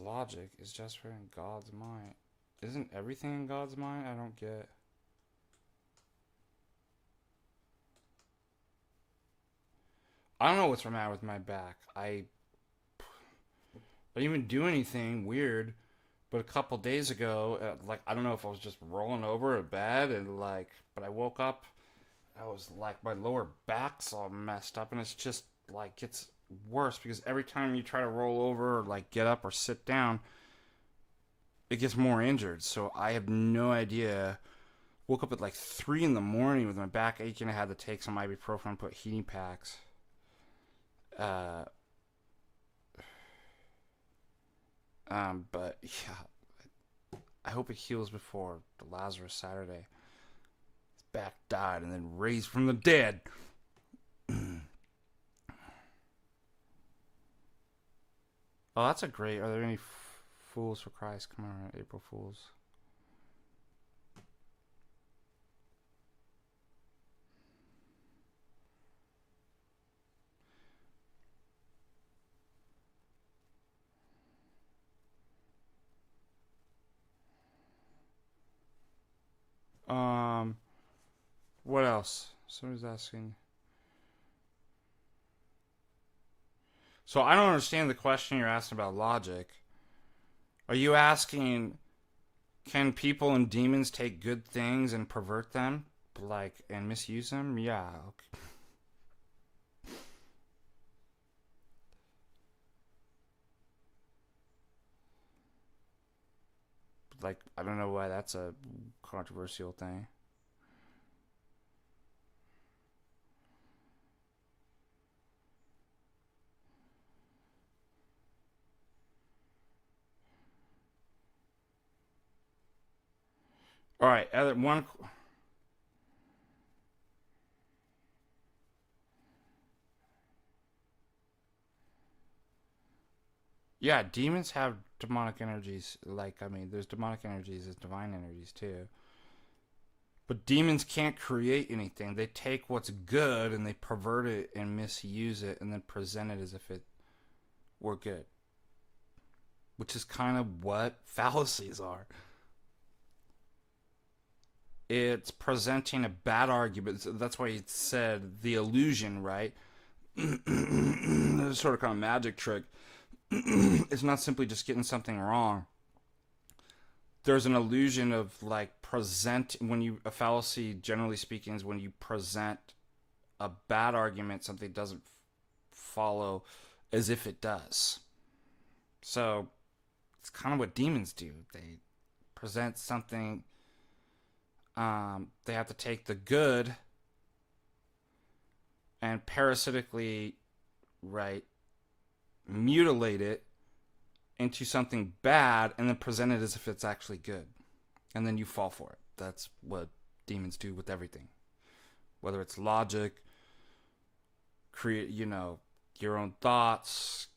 Logic is just for in God's mind. Isn't everything in God's mind? I don't get. I don't know what's the matter with my back. I didn't even do anything weird, but a couple days ago, I don't know if I was just rolling over a bed but I woke up, I was like, my lower back's all messed up, and it's just gets worse because every time you try to roll over or get up or sit down, it gets more injured. So I have no idea. Woke up at 3 in the morning with my back aching. I had to take some ibuprofen, put heating packs. But yeah, I hope it heals before the Lazarus Saturday. His back died and then raised from the dead. Oh, that's a great. Are there any Fools for Christ coming around April Fools? What else? Somebody's asking. So I don't understand the question you're asking about logic. Are you asking, can people and demons take good things and pervert them, and misuse them? Yeah. Okay. I don't know why that's a controversial thing. All right, one. Yeah, demons have demonic energies. Like, I mean, there's demonic energies, there's divine energies too. But demons can't create anything. They take what's good and they pervert it and misuse it and then present it as if it were good. Which is kind of what fallacies are. It's presenting a bad argument. That's why it said the illusion, right? It's sort of kind of magic trick. It's not simply just getting something wrong. There's an illusion of like a fallacy, generally speaking, is when you present a bad argument, something doesn't follow as if it does. So it's kind of what demons do. They present something. They have to take the good and parasitically, right, mutilate it into something bad and then present it as if it's actually good. And then you fall for it. That's what demons do with everything. Whether it's logic, create, your own thoughts,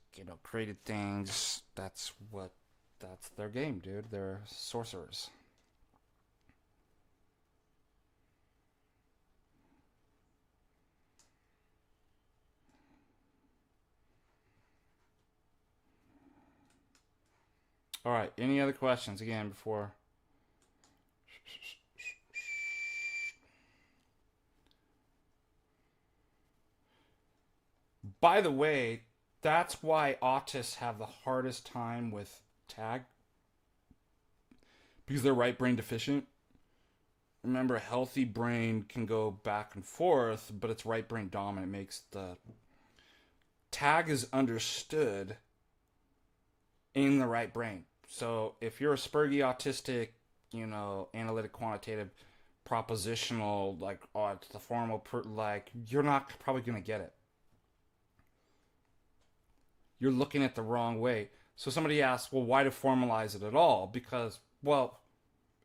created things. That's their game, dude. They're sorcerers. All right. Any other questions again before? By the way, that's why autists have the hardest time with tag, because they're right brain deficient. Remember, a healthy brain can go back and forth, but it's right brain dominant. It makes the tag is understood in the right brain. So if you're a spurgy autistic, analytic, quantitative, propositional, like, oh, it's the formal, you're not probably going to get it. You're looking at the wrong way. So somebody asks, well, why to formalize it at all? Because, well,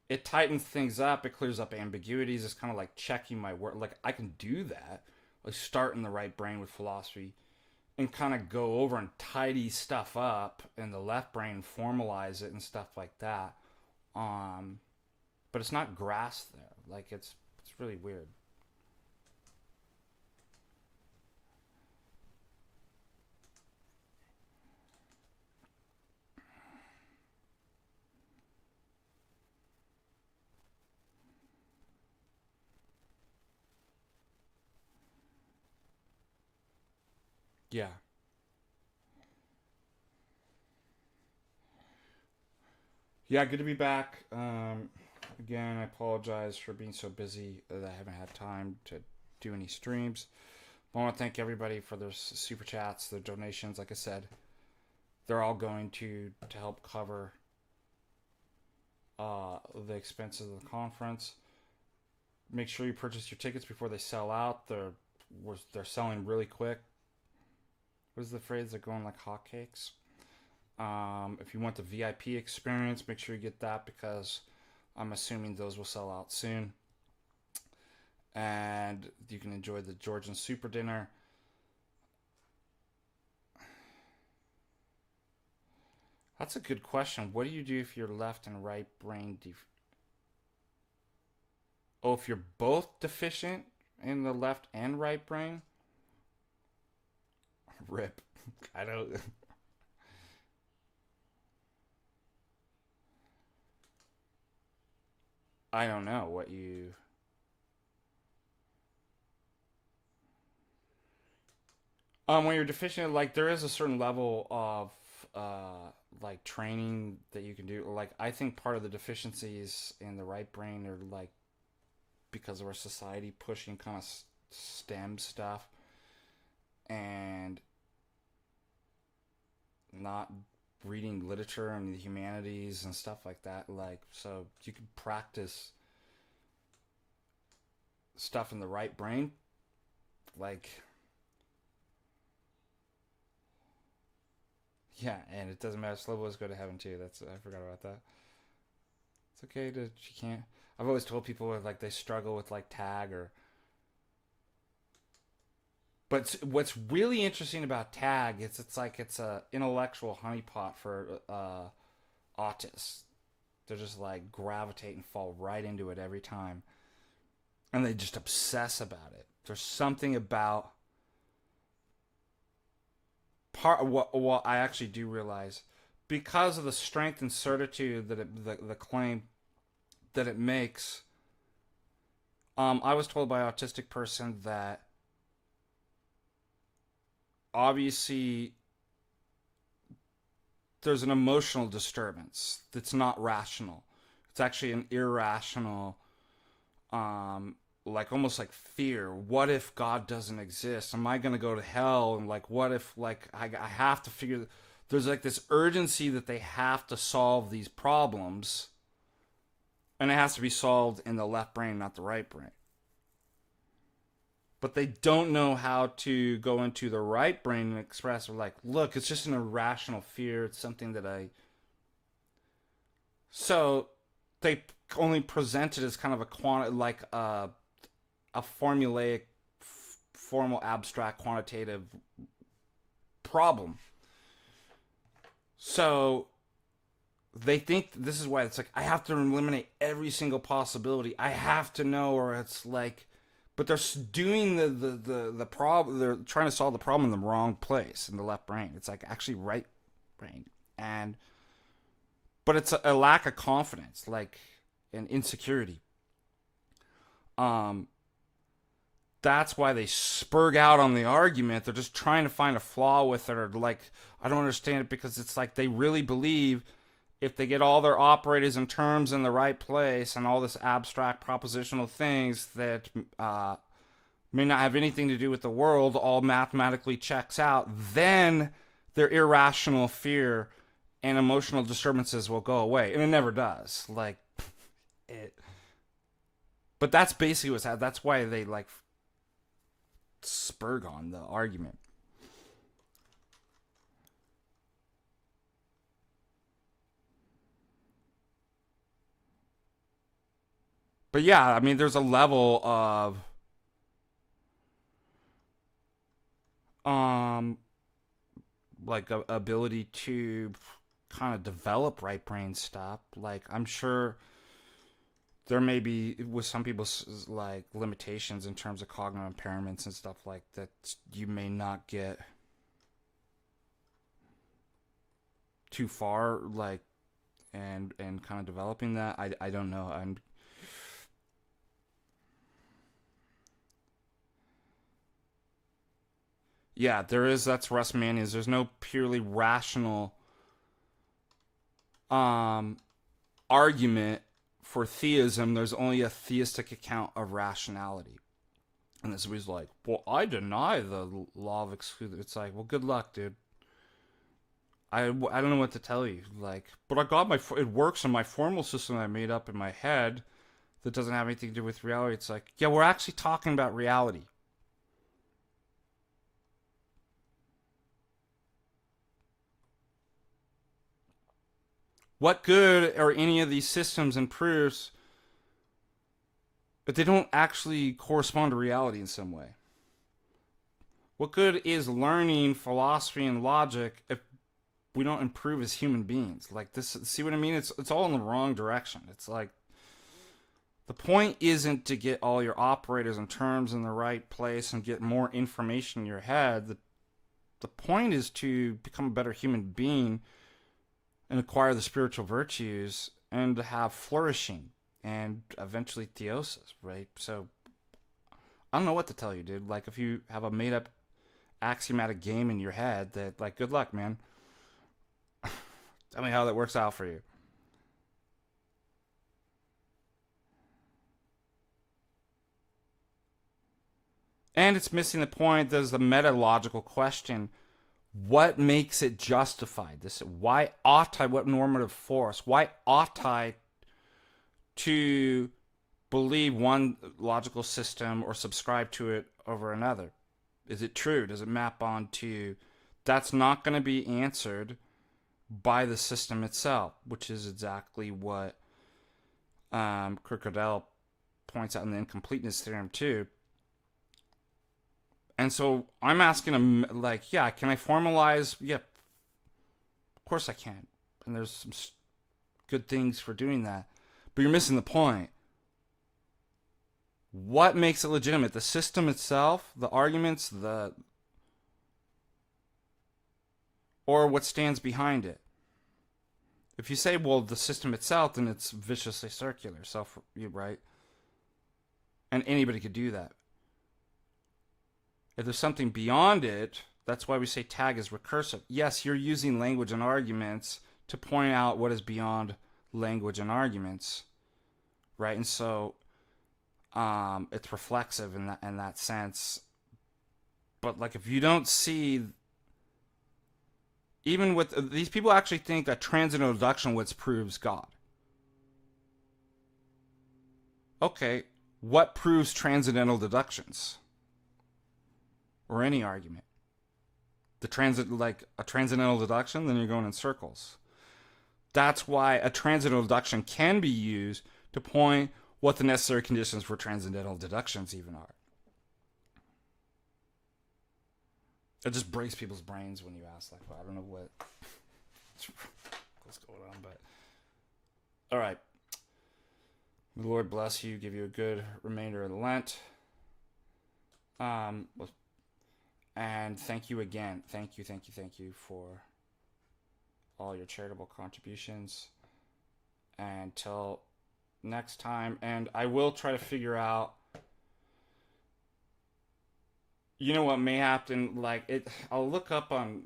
it tightens things up. It clears up ambiguities. It's kind of like checking my word. Like, I can do that. Like, start in the right brain with philosophy and kind of go over and tidy stuff up in the left brain, formalize it and stuff like that. But it's not grasped there. Like, it's really weird. Yeah. Yeah, good to be back. Again, I apologize for being so busy that I haven't had time to do any streams. I want to thank everybody for their super chats, their donations. Like I said, they're all going to help cover the expenses of the conference. Make sure you purchase your tickets before they sell out. They're selling really quick. What is the phrase? They're going like hotcakes. If you want the VIP experience, make sure you get that, because I'm assuming those will sell out soon. And you can enjoy the Georgian Supra dinner. That's a good question. What do you do if you're left and right brain if you're both deficient in the left and right brain? Rip. I don't. I don't know what you. When you're deficient, like, there is a certain level of like training that you can do. Like, I think part of the deficiencies in the right brain are like because of our society pushing kind of STEM stuff and not reading literature and the humanities and stuff like that. Like, so you can practice stuff in the right brain, like, yeah, and it doesn't matter. Slowos go to heaven too. I forgot about that. It's okay to you can't. I've always told people like they struggle with like tag or. But what's really interesting about tag is it's like it's a intellectual honeypot for autists. They're just like gravitate and fall right into it every time. And they just obsess about it. There's something about what I actually do realize, because of the strength and certitude that the claim that it makes. I was told by an autistic person that obviously there's an emotional disturbance that's not rational. It's actually an irrational, like almost like fear. What if God doesn't exist? Am I going to go to hell? And like, what if like I have to figure? There's like this urgency that they have to solve these problems, and it has to be solved in the left brain, not the right brain. But they don't know how to go into the right brain and express, like, look, it's just an irrational fear. It's something that So they only present it as kind of like a formulaic, formal, abstract, quantitative problem. So they think this is why it's like, I have to eliminate every single possibility. I have to know, or it's like, but they're doing the problem. They're trying to solve the problem in the wrong place, in the left brain. It's like actually right brain, but it's a lack of confidence, like an insecurity. That's why they spurg out on the argument. They're just trying to find a flaw with it, or like, I don't understand it, because it's like they really believe if they get all their operators and terms in the right place and all this abstract propositional things that may not have anything to do with the world all mathematically checks out, then their irrational fear and emotional disturbances will go away. And it never does. Like, it. But that's basically what's happening. That's why they like spurg on the argument. But yeah, I mean, there's a level of like a ability to kind of develop right brain stuff. Like, I'm sure there may be with some people like limitations in terms of cognitive impairments and stuff like that. You may not get too far, like, and kind of developing that. I don't know. Yeah, there is. That's Russ Manias. There's no purely rational argument for theism. There's only a theistic account of rationality. And this was like, well, I deny the law of exclusion. It's like, well, good luck, dude. I don't know what to tell you. Like, but I got it works in my formal system that I made up in my head that doesn't have anything to do with reality. It's like, yeah, we're actually talking about reality. What good are any of these systems and proofs if they don't actually correspond to reality in some way? What good is learning philosophy and logic if we don't improve as human beings? Like this, see what I mean? It's all in the wrong direction. It's like, the point isn't to get all your operators and terms in the right place and get more information in your head. The point is to become a better human being and acquire the spiritual virtues and to have flourishing and eventually theosis, right? So I don't know what to tell you, dude. Like, if you have a made up axiomatic game in your head, that, like, good luck, man. Tell me how that works out for you. And it's missing the point. There's the metalogical question. What makes it justified? Why ought I, what normative force? Why ought I to believe one logical system or subscribe to it over another? Is it true? Does it map onto? That's not going to be answered by the system itself, which is exactly what Kierkegaard points out in the incompleteness theorem too. And so I'm asking him, like, yeah, can I formalize? Yeah, of course I can. And there's some good things for doing that. But you're missing the point. What makes it legitimate? The system itself, the arguments, or what stands behind it? If you say, well, the system itself, then it's viciously circular, right? And anybody could do that. If there's something beyond it, that's why we say tag is recursive. Yes, you're using language and arguments to point out what is beyond language and arguments, right? And so it's reflexive in that sense. But like, if you don't see, even with these people actually think that transcendental deduction which proves God. Okay, what proves transcendental deductions? Or any argument? Like a transcendental deduction, then you're going in circles. That's why a transcendental deduction can be used to point what the necessary conditions for transcendental deductions even are. It just breaks people's brains when you ask that question. I don't know what's going on, but all right. The Lord bless you, give you a good remainder of the Lent. And thank you again. Thank you for all your charitable contributions. Until next time, and I will try to figure out, you know, what may happen. Like, I'll look up on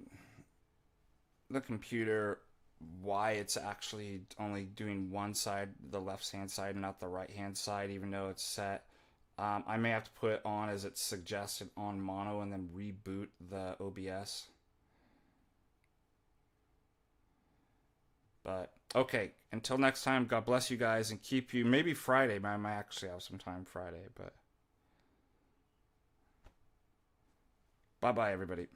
the computer why it's actually only doing one side, the left hand side, and not the right hand side, even though it's set. I may have to put it on as it's suggested on mono and then reboot the OBS. But okay, until next time, God bless you guys and keep you. Maybe Friday, I might actually have some time Friday, but bye-bye, everybody.